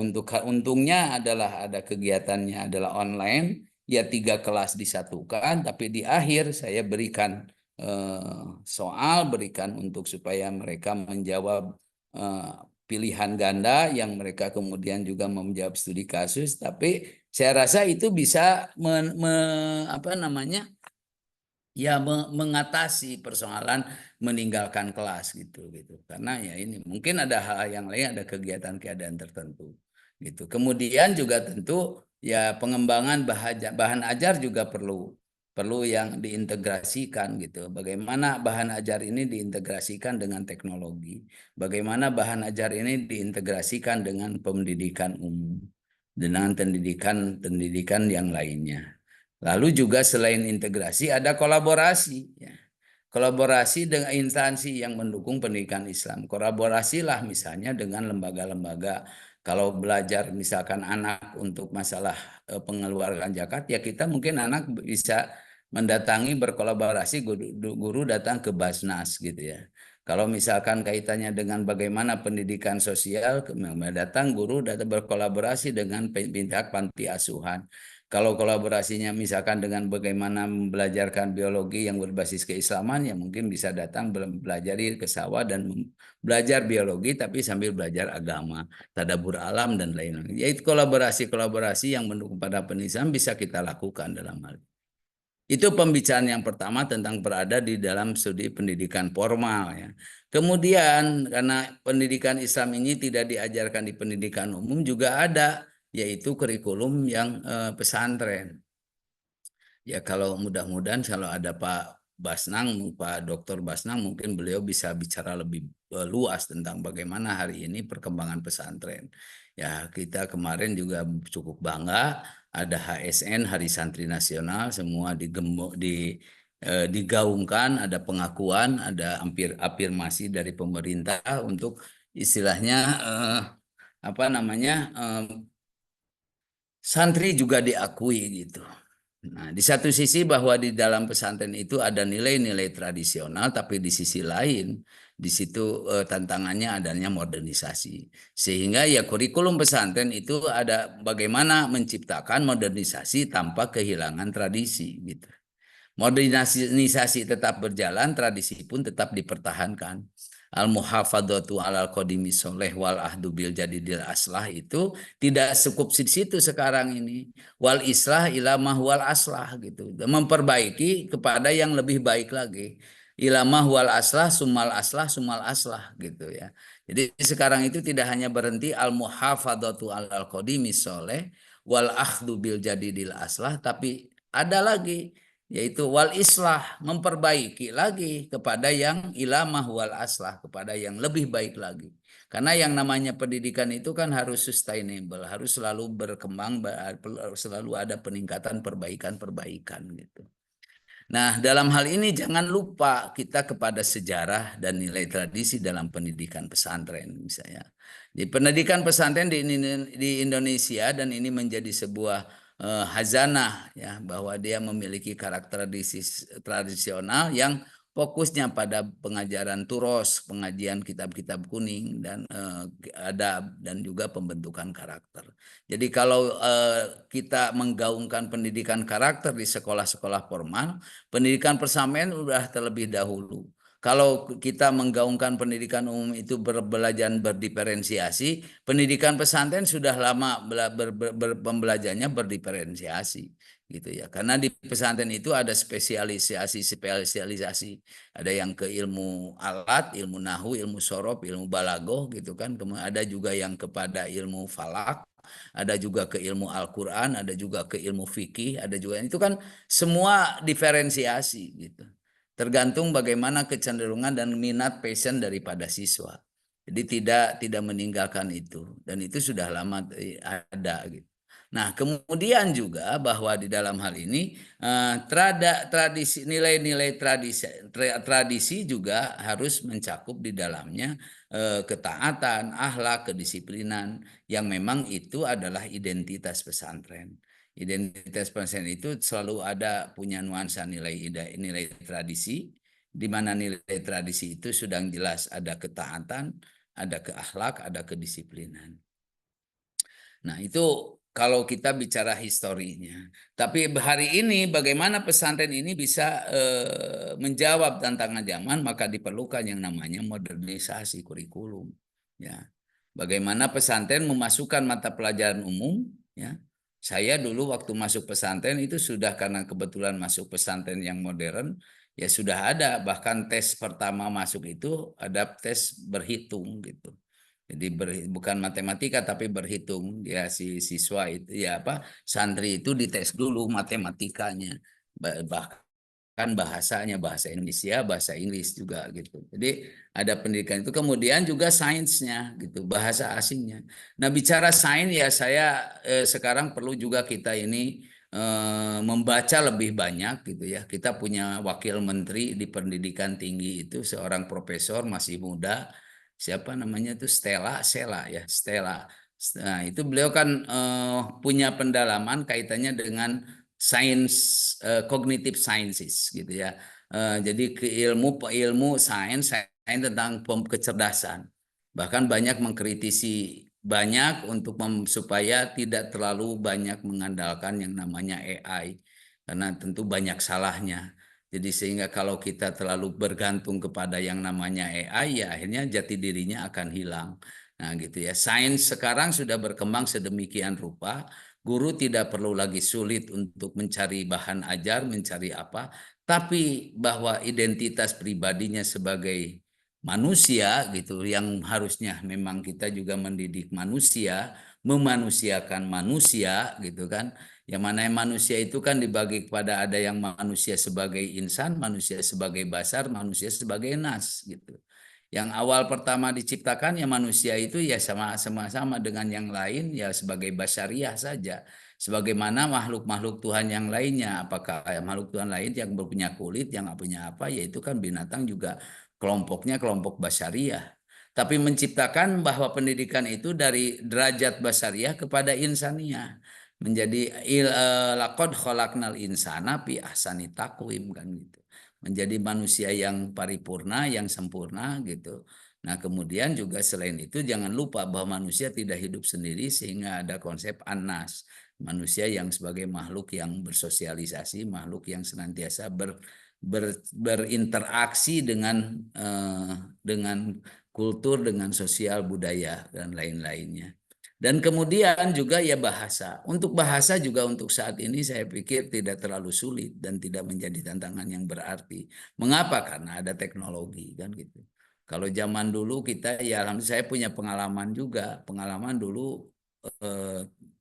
untungnya adalah ada kegiatannya adalah online, ya 3 kelas disatukan, tapi di akhir saya berikan soal, berikan untuk supaya mereka menjawab pilihan ganda yang mereka kemudian juga menjawab studi kasus. Tapi saya rasa itu bisa mengatasi persoalan meninggalkan kelas gitu. Karena ya ini mungkin ada hal yang lain, ada kegiatan-kegiatan tertentu gitu. Kemudian juga tentu ya pengembangan bahan ajar juga perlu yang diintegrasikan gitu. Bagaimana bahan ajar ini diintegrasikan dengan teknologi, bagaimana bahan ajar ini diintegrasikan dengan pendidikan umum, dengan pendidikan yang lainnya. Lalu juga selain integrasi ada kolaborasi ya. Kolaborasi dengan instansi yang mendukung pendidikan Islam. Kolaborasilah misalnya dengan lembaga-lembaga. Kalau belajar misalkan anak untuk masalah pengeluaran zakat, ya kita mungkin anak bisa mendatangi, berkolaborasi, guru datang ke Basnas gitu ya. Kalau misalkan kaitannya dengan bagaimana pendidikan sosial, datang guru berkolaborasi dengan pihak panti asuhan. Kalau kolaborasinya misalkan dengan bagaimana belajarkan biologi yang berbasis keislaman, ya mungkin bisa datang belajar ke sawah dan belajar biologi tapi sambil belajar agama, tadabbur alam dan lain-lain. Yaitu kolaborasi-kolaborasi yang mendukung pada pendidikan bisa kita lakukan dalam hal ini. Itu pembicaraan yang pertama tentang berada di dalam studi pendidikan formal ya. Kemudian karena pendidikan Islam ini tidak diajarkan di pendidikan umum, juga ada yaitu kurikulum yang pesantren. Ya kalau mudah-mudahan kalau ada Pak Dr. Basnang, mungkin beliau bisa bicara lebih luas tentang bagaimana hari ini perkembangan pesantren. Ya kita kemarin juga cukup bangga ada HSN, Hari Santri Nasional, semua digaungkan, ada pengakuan, ada afirmasi dari pemerintah untuk istilahnya santri juga diakui gitu. Nah, di satu sisi bahwa di dalam pesantren itu ada nilai-nilai tradisional, tapi di sisi lain di situ tantangannya adanya modernisasi. Sehingga ya kurikulum pesantren itu ada bagaimana menciptakan modernisasi tanpa kehilangan tradisi gitu. Modernisasi tetap berjalan, tradisi pun tetap dipertahankan. Al-muhafadzatu alal qadimi soleh wal ahdu bil jadidil aslah itu tidak cukup di situ sekarang ini. Wal islah ilamah wal aslah gitu. Memperbaiki kepada yang lebih baik lagi. Ilamah wal aslah sumal aslah gitu ya. Jadi sekarang itu tidak hanya berhenti al-muhafadzatu alal qadimi soleh wal ahdu bil jadidil aslah, tapi ada lagi yaitu wal islah, memperbaiki lagi kepada yang ilamah wal aslah, kepada yang lebih baik lagi. Karena yang namanya pendidikan itu kan harus sustainable, harus selalu berkembang, selalu ada peningkatan, perbaikan gitu. Nah, dalam hal ini jangan lupa kita kepada sejarah dan nilai tradisi dalam pendidikan pesantren misalnya. Di pendidikan pesantren di Indonesia, dan ini menjadi sebuah hazanah ya, bahwa dia memiliki karakter tradisional yang fokusnya pada pengajaran turos, pengajian kitab-kitab kuning dan adab dan juga pembentukan karakter. Jadi kalau kita menggaungkan pendidikan karakter di sekolah-sekolah formal, pendidikan pesantren sudah terlebih dahulu. Kalau kita menggaungkan pendidikan umum itu belajar berdiferensiasi, pendidikan pesantren sudah lama pembelajarannya berdiferensiasi gitu ya. Karena di pesantren itu ada spesialisasi. Ada yang ke ilmu alat, ilmu nahu, ilmu sorof, ilmu balagoh gitu kan. Kemudian ada juga yang kepada ilmu falak, ada juga ke ilmu Al-Quran, ada juga ke ilmu fikih, ada juga itu kan semua diferensiasi gitu. Tergantung bagaimana kecenderungan dan minat passion daripada siswa. Jadi tidak meninggalkan itu, dan itu sudah lama ada gitu. Nah, kemudian juga bahwa di dalam hal ini tradisi, nilai-nilai tradisi juga harus mencakup di dalamnya ketaatan, akhlak, kedisiplinan yang memang itu adalah identitas pesantren. Identitas pesantren itu selalu ada punya nuansa nilai tradisi, di mana nilai tradisi itu sudah jelas ada ketaatan, ada keakhlak, ada kedisiplinan. Nah, itu kalau kita bicara historinya. Tapi hari ini bagaimana pesantren ini bisa menjawab tantangan zaman, maka diperlukan yang namanya modernisasi kurikulum. Ya, bagaimana pesantren memasukkan mata pelajaran umum. Ya, saya dulu waktu masuk pesantren itu sudah, karena kebetulan masuk pesantren yang modern, ya sudah ada bahkan tes pertama masuk itu ada tes berhitung gitu. Jadi bukan matematika tapi berhitung. Ya si siswa itu ya santri itu dites dulu matematikanya, bahkan bahasanya, bahasa Indonesia, bahasa Inggris juga gitu. Jadi ada pendidikan itu, kemudian juga sainsnya gitu, bahasa asingnya. Nah, bicara sains ya saya sekarang perlu juga kita ini membaca lebih banyak gitu ya. Kita punya wakil menteri di pendidikan tinggi itu seorang profesor masih muda, siapa namanya itu Stella ya, Stella. Nah, itu beliau kan punya pendalaman kaitannya dengan sains, cognitive sciences gitu ya. Jadi ke ilmu sains tentang kecerdasan. Bahkan banyak mengkritisi banyak untuk supaya tidak terlalu banyak mengandalkan yang namanya AI, karena tentu banyak salahnya. Jadi sehingga kalau kita terlalu bergantung kepada yang namanya AI, ya akhirnya jati dirinya akan hilang. Nah gitu ya, sains sekarang sudah berkembang sedemikian rupa, guru tidak perlu lagi sulit untuk mencari bahan ajar, mencari apa, tapi bahwa identitas pribadinya sebagai manusia gitu, yang harusnya memang kita juga mendidik manusia, memanusiakan manusia gitu kan. Yang mana manusia itu kan dibagi kepada ada yang manusia sebagai insan, manusia sebagai basar, manusia sebagai nas gitu. Yang awal pertama diciptakan ya manusia itu ya sama-sama dengan yang lain ya sebagai basyariah saja. Sebagaimana makhluk-makhluk Tuhan yang lainnya, apakah makhluk Tuhan lain yang punya kulit, yang nggak punya apa, yaitu kan binatang juga kelompoknya kelompok basyariah. Tapi menciptakan bahwa pendidikan itu dari derajat basyariah kepada insaniah. laqad khalaqnal insana fi ahsani taqwim kan gitu. Menjadi manusia yang paripurna, yang sempurna gitu. Nah, kemudian juga selain itu jangan lupa bahwa manusia tidak hidup sendiri sehingga ada konsep an-nas. Manusia yang sebagai makhluk yang bersosialisasi, makhluk yang senantiasa berinteraksi dengan kultur, dengan sosial, budaya, dan lain-lainnya. Dan kemudian juga ya bahasa. Untuk bahasa juga untuk saat ini saya pikir tidak terlalu sulit dan tidak menjadi tantangan yang berarti. Mengapa? Karena ada teknologi kan gitu. Kalau zaman dulu kita ya alhamdulillah saya punya pengalaman juga. Pengalaman dulu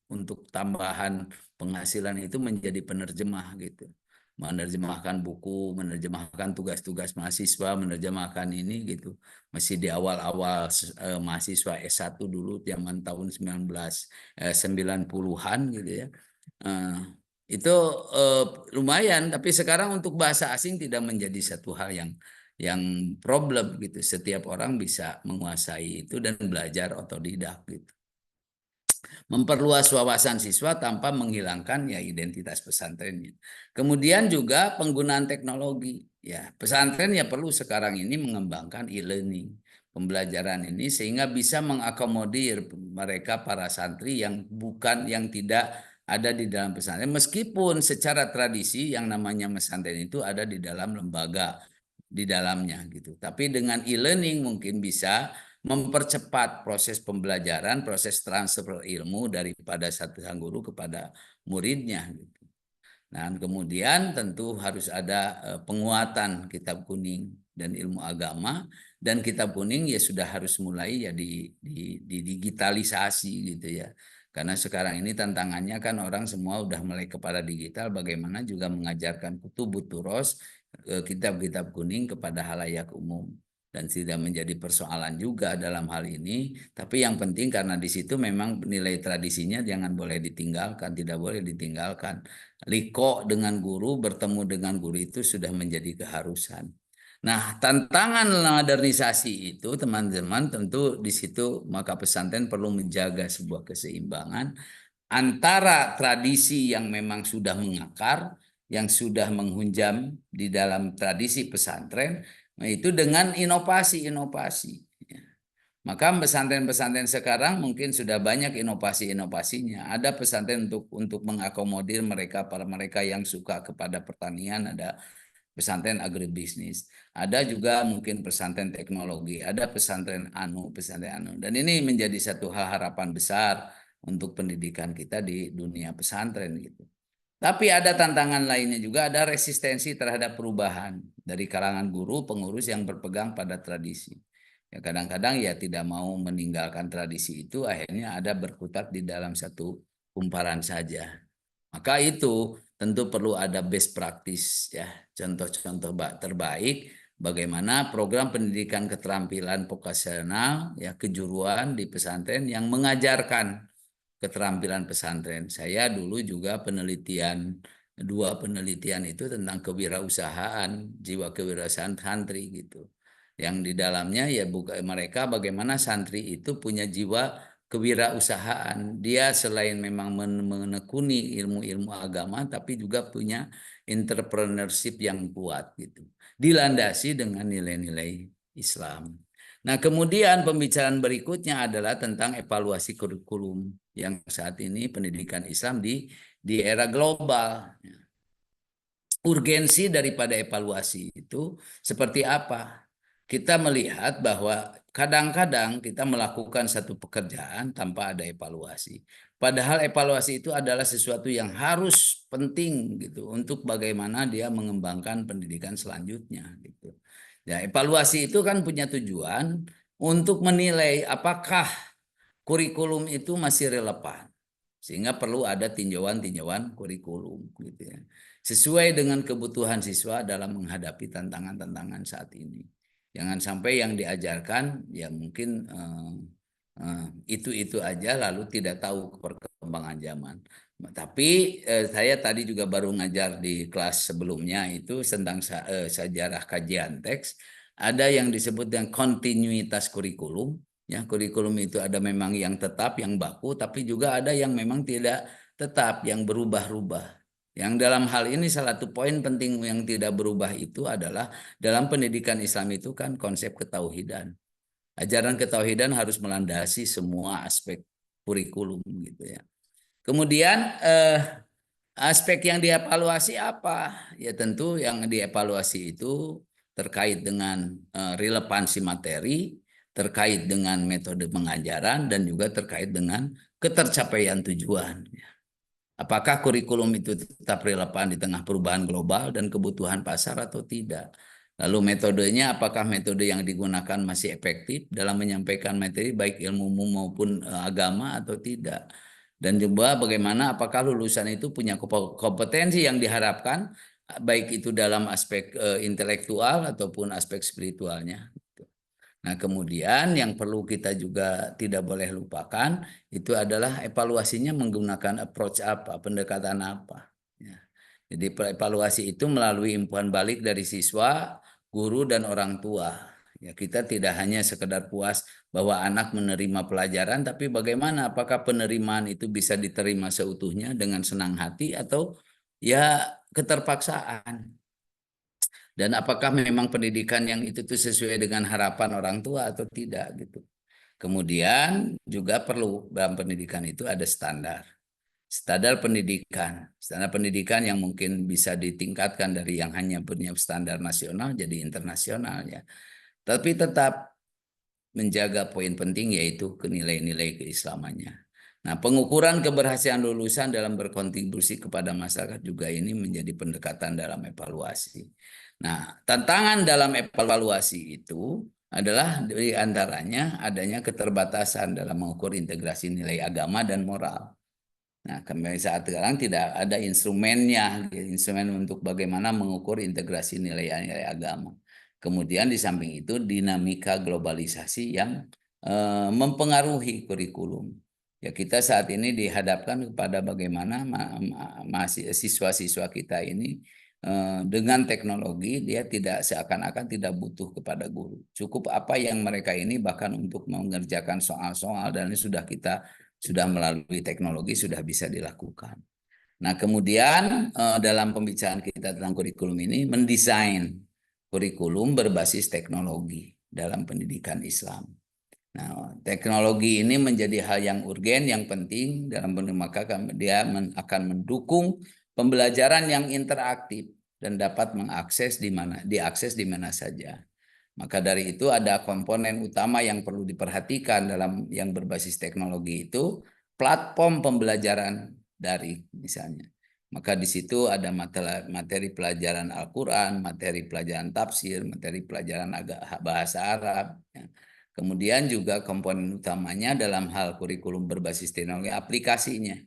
untuk tambahan penghasilan itu menjadi penerjemah gitu. Menerjemahkan buku, menerjemahkan tugas-tugas mahasiswa, menerjemahkan ini gitu. Masih di awal-awal mahasiswa S1 dulu zaman tahun 90-an gitu ya. Itu lumayan, tapi sekarang untuk bahasa asing tidak menjadi satu hal yang problem gitu. Setiap orang bisa menguasai itu dan belajar otodidak gitu. Memperluas wawasan siswa tanpa menghilangkan ya identitas pesantrennya. Kemudian juga penggunaan teknologi. Ya, pesantren ya perlu sekarang ini mengembangkan e-learning, pembelajaran ini sehingga bisa mengakomodir mereka para santri yang tidak ada di dalam pesantren. Meskipun secara tradisi yang namanya pesantren itu ada di dalam lembaga di dalamnya gitu. Tapi dengan e-learning mungkin bisa mempercepat proses pembelajaran, proses transfer ilmu daripada satu sang guru kepada muridnya. Gitu. Dan kemudian tentu harus ada penguatan kitab kuning dan ilmu agama, dan kitab kuning ya sudah harus mulai ya digitalisasi gitu ya. Karena sekarang ini tantangannya kan orang semua udah mulai kepada digital, bagaimana juga mengajarkan kutubut turos, kitab-kitab kuning kepada halayak umum. Dan tidak menjadi persoalan juga dalam hal ini, tapi yang penting karena di situ memang nilai tradisinya jangan boleh ditinggalkan, tidak boleh ditinggalkan. Liko dengan guru, bertemu dengan guru itu sudah menjadi keharusan. Nah, tantangan modernisasi itu teman-teman tentu di situ maka pesantren perlu menjaga sebuah keseimbangan antara tradisi yang memang sudah mengakar, yang sudah menghunjam di dalam tradisi pesantren, itu dengan inovasi-inovasi. Maka pesantren-pesantren sekarang mungkin sudah banyak inovasi-inovasinya. Ada pesantren untuk mengakomodir para mereka yang suka kepada pertanian, ada pesantren agribisnis. Ada juga mungkin pesantren teknologi, ada pesantren anu. Dan ini menjadi satu harapan besar untuk pendidikan kita di dunia pesantren gitu. Tapi ada tantangan lainnya juga, ada resistensi terhadap perubahan dari kalangan guru, pengurus yang berpegang pada tradisi. Ya kadang-kadang ya tidak mau meninggalkan tradisi itu, akhirnya ada berkutat di dalam satu kumparan saja. Maka itu tentu perlu ada best practice ya, contoh-contoh terbaik bagaimana program pendidikan keterampilan vokasional ya kejuruan di pesantren yang mengajarkan keterampilan pesantren. Saya dulu juga dua penelitian itu tentang kewirausahaan, jiwa kewirausahaan santri gitu. Yang di dalamnya ya mereka bagaimana santri itu punya jiwa kewirausahaan. Dia selain memang menekuni ilmu-ilmu agama tapi juga punya entrepreneurship yang kuat gitu. Dilandasi dengan nilai-nilai Islam. Nah, kemudian pembicaraan berikutnya adalah tentang evaluasi kurikulum yang saat ini pendidikan Islam di era global. Urgensi daripada evaluasi itu seperti apa? Kita melihat bahwa kadang-kadang kita melakukan satu pekerjaan tanpa ada evaluasi. Padahal evaluasi itu adalah sesuatu yang harus penting gitu untuk bagaimana dia mengembangkan pendidikan selanjutnya gitu. Ya, evaluasi itu kan punya tujuan untuk menilai apakah kurikulum itu masih relevan. Sehingga perlu ada tinjauan-tinjauan kurikulum gitu ya. Sesuai dengan kebutuhan siswa dalam menghadapi tantangan-tantangan saat ini. Jangan sampai yang diajarkan ya mungkin itu aja lalu tidak tahu perkembangan zaman. Tapi saya tadi juga baru ngajar di kelas sebelumnya itu tentang sejarah kajian teks. Ada yang disebut dengan kontinuitas kurikulum. Ya, kurikulum itu ada memang yang tetap, yang baku, tapi juga ada yang memang tidak tetap yang berubah-ubah. Yang dalam hal ini salah satu poin penting yang tidak berubah itu adalah dalam pendidikan Islam itu kan konsep ketauhidan. Ajaran ketauhidan harus melandasi semua aspek kurikulum gitu ya. Kemudian aspek yang dievaluasi apa? Ya tentu yang dievaluasi itu terkait dengan relevansi materi, terkait dengan metode pengajaran, dan juga terkait dengan ketercapaian tujuan. Apakah kurikulum itu tetap relevan di tengah perubahan global dan kebutuhan pasar atau tidak? Lalu metodenya, apakah metode yang digunakan masih efektif dalam menyampaikan materi baik ilmu umum maupun agama atau tidak? Dan juga bagaimana apakah lulusan itu punya kompetensi yang diharapkan baik itu dalam aspek intelektual ataupun aspek spiritualnya. Nah, kemudian yang perlu kita juga tidak boleh lupakan itu adalah evaluasinya menggunakan approach apa, pendekatan apa. Ya. Jadi evaluasi itu melalui imbuhan balik dari siswa, guru, dan orang tua. Ya, kita tidak hanya sekedar puas bahwa anak menerima pelajaran, tapi bagaimana apakah penerimaan itu bisa diterima seutuhnya dengan senang hati atau ya keterpaksaan. Dan apakah memang pendidikan yang itu tuh sesuai dengan harapan orang tua atau tidak gitu. Kemudian juga perlu dalam pendidikan itu ada standar. Standar pendidikan yang mungkin bisa ditingkatkan dari yang hanya punya standar nasional jadi internasional ya. Tapi tetap menjaga poin penting yaitu nilai-nilai keislamannya. Nah, pengukuran keberhasilan lulusan dalam berkontribusi kepada masyarakat juga ini menjadi pendekatan dalam evaluasi. Nah, tantangan dalam evaluasi itu adalah di antaranya adanya keterbatasan dalam mengukur integrasi nilai agama dan moral. Nah, saat sekarang tidak ada instrumennya, instrumen untuk bagaimana mengukur integrasi nilai-nilai agama. Kemudian di samping itu dinamika globalisasi yang mempengaruhi kurikulum. Ya, kita saat ini dihadapkan kepada bagaimana siswa-siswa kita ini dengan teknologi dia tidak seakan-akan tidak butuh kepada guru. Cukup apa yang mereka ini bahkan untuk mengerjakan soal-soal dan ini sudah melalui teknologi sudah bisa dilakukan. Nah, kemudian dalam pembicaraan kita tentang kurikulum ini mendesain kurikulum berbasis teknologi dalam pendidikan Islam. Nah, teknologi ini menjadi hal yang urgen, yang penting dalam maka dia akan mendukung pembelajaran yang interaktif dan dapat diakses di mana saja. Maka dari itu ada komponen utama yang perlu diperhatikan dalam yang berbasis teknologi itu platform pembelajaran daring misalnya. Maka di situ ada materi pelajaran Al-Quran, materi pelajaran tafsir, materi pelajaran bahasa Arab. Ya. Kemudian juga komponen utamanya dalam hal kurikulum berbasis teknologi aplikasinya.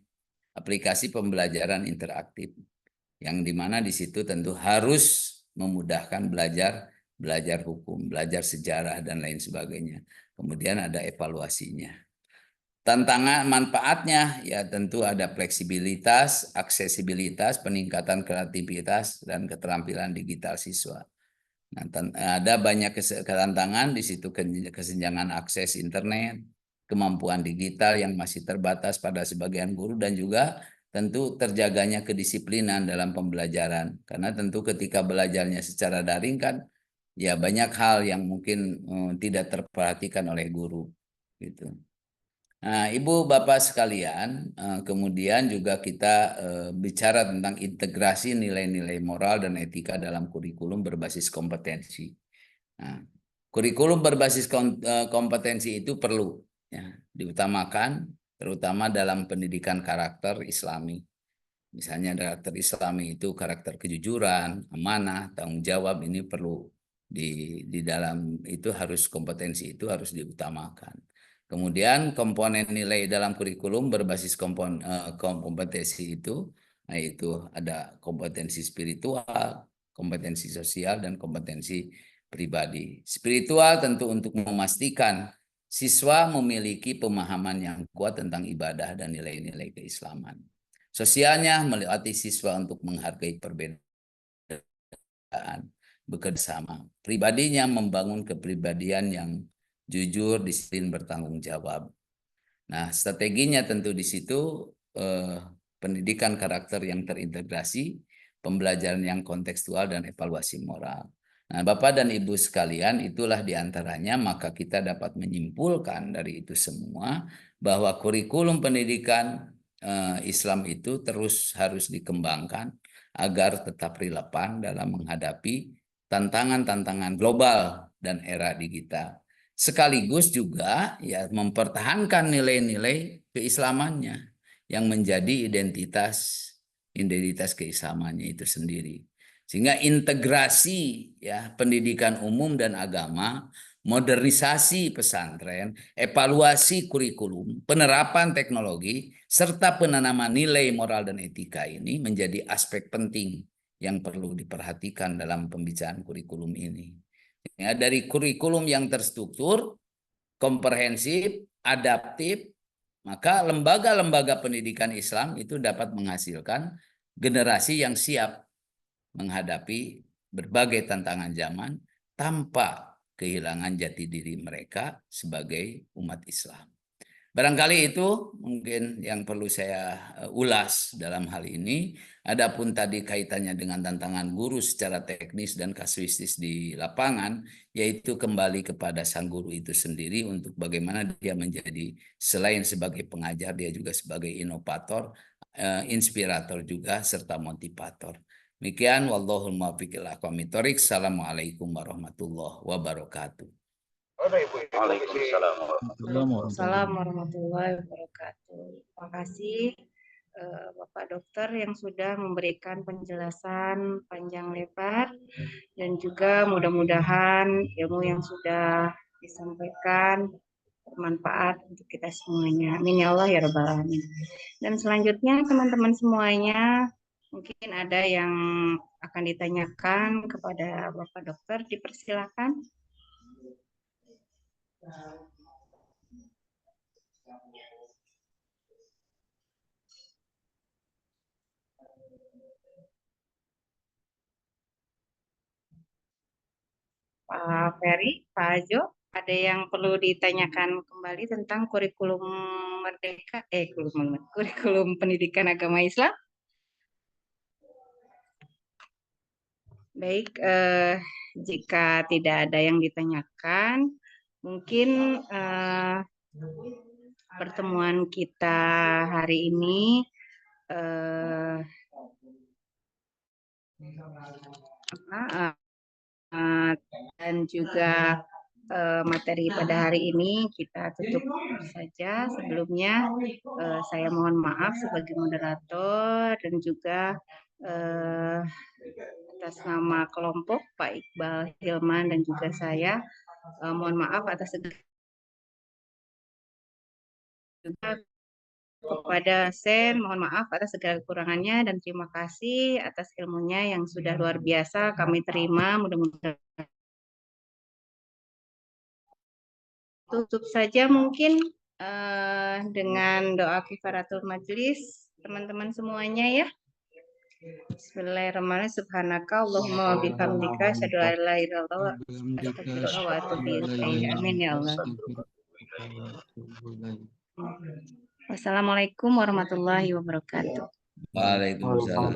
Aplikasi pembelajaran interaktif. Yang dimana di situ tentu harus memudahkan belajar hukum, belajar sejarah, dan lain sebagainya. Kemudian ada evaluasinya. Tantangan manfaatnya ya tentu ada fleksibilitas, aksesibilitas, peningkatan kreativitas, dan keterampilan digital siswa. Nah, ada banyak tantangan di situ, kesenjangan akses internet, kemampuan digital yang masih terbatas pada sebagian guru, dan juga tentu terjaganya kedisiplinan dalam pembelajaran. Karena tentu ketika belajarnya secara daring kan ya banyak hal yang mungkin tidak terperhatikan oleh guru gitu. Nah, Ibu Bapak sekalian, kemudian juga kita bicara tentang integrasi nilai-nilai moral dan etika dalam kurikulum berbasis kompetensi. Nah, kurikulum berbasis kompetensi itu perlu ya, diutamakan, terutama dalam pendidikan karakter Islami. Misalnya karakter Islami itu karakter kejujuran, amanah, tanggung jawab, ini perlu di dalam itu kompetensi itu harus diutamakan. Kemudian komponen nilai dalam kurikulum berbasis kompetensi itu, yaitu ada kompetensi spiritual, kompetensi sosial, dan kompetensi pribadi. Spiritual tentu untuk memastikan siswa memiliki pemahaman yang kuat tentang ibadah dan nilai-nilai keislaman. Sosialnya melatih siswa untuk menghargai perbedaan, bekerja sama. Pribadinya membangun kepribadian yang jujur, disiplin, bertanggung jawab. Nah, strateginya tentu di situ pendidikan karakter yang terintegrasi, pembelajaran yang kontekstual, dan evaluasi moral. Nah, Bapak dan Ibu sekalian, itulah diantaranya, maka kita dapat menyimpulkan dari itu semua bahwa kurikulum pendidikan Islam itu terus harus dikembangkan agar tetap relevan dalam menghadapi tantangan-tantangan global dan era digital. Sekaligus juga ya mempertahankan nilai-nilai keislamannya yang menjadi identitas keislamannya itu sendiri. Sehingga integrasi ya pendidikan umum dan agama, modernisasi pesantren, evaluasi kurikulum, penerapan teknologi, serta penanaman nilai moral dan etika ini menjadi aspek penting yang perlu diperhatikan dalam pembicaraan kurikulum ini. Ya, dari kurikulum yang terstruktur, komprehensif, adaptif, maka lembaga-lembaga pendidikan Islam itu dapat menghasilkan generasi yang siap menghadapi berbagai tantangan zaman tanpa kehilangan jati diri mereka sebagai umat Islam. Barangkali itu mungkin yang perlu saya ulas dalam hal ini. Adapun tadi kaitannya dengan tantangan guru secara teknis dan kasuistis di lapangan, yaitu kembali kepada sang guru itu sendiri untuk bagaimana dia menjadi selain sebagai pengajar, dia juga sebagai inovator, inspirator juga, serta motivator. Demikian, wallahul muwaffiq ila aqwamit thoriq. Assalamualaikum warahmatullahi wabarakatuh. Waalaikumsalam warahmatullahi wabarakatuh. Terima kasih Bapak Dokter yang sudah memberikan penjelasan panjang lebar, dan juga mudah-mudahan ilmu yang sudah disampaikan bermanfaat untuk kita semuanya. Amin ya Allah ya rabbal alamin. Dan selanjutnya teman-teman semuanya, mungkin ada yang akan ditanyakan kepada Bapak Dokter, dipersilakan. Pak Ferry, Pak Ajo, ada yang perlu ditanyakan kembali tentang kurikulum merdeka, kurikulum pendidikan agama Islam? Baik, jika tidak ada yang ditanyakan, mungkin pertemuan kita hari ini dan juga materi pada hari ini kita tutup saja. Sebelumnya saya mohon maaf sebagai moderator dan juga atas nama kelompok Pak Iqbal Hilman dan juga saya mohon maaf atas segala juga kepada dosen, mohon maaf atas segala kekurangannya, dan terima kasih atas ilmunya yang sudah luar biasa kami terima. Mudah-mudahan tutup saja mungkin dengan doa kifaratul majelis teman-teman semuanya ya. Bismillahirrahmanirrahim. Subhanaka Allahumma wa bihamdika asyhadu an la ilaha illallah wa astaghfiruka wa atubu ilaik. Amin ya Allah. Wassalamualaikum warahmatullahi wabarakatuh. Waalaikumsalam.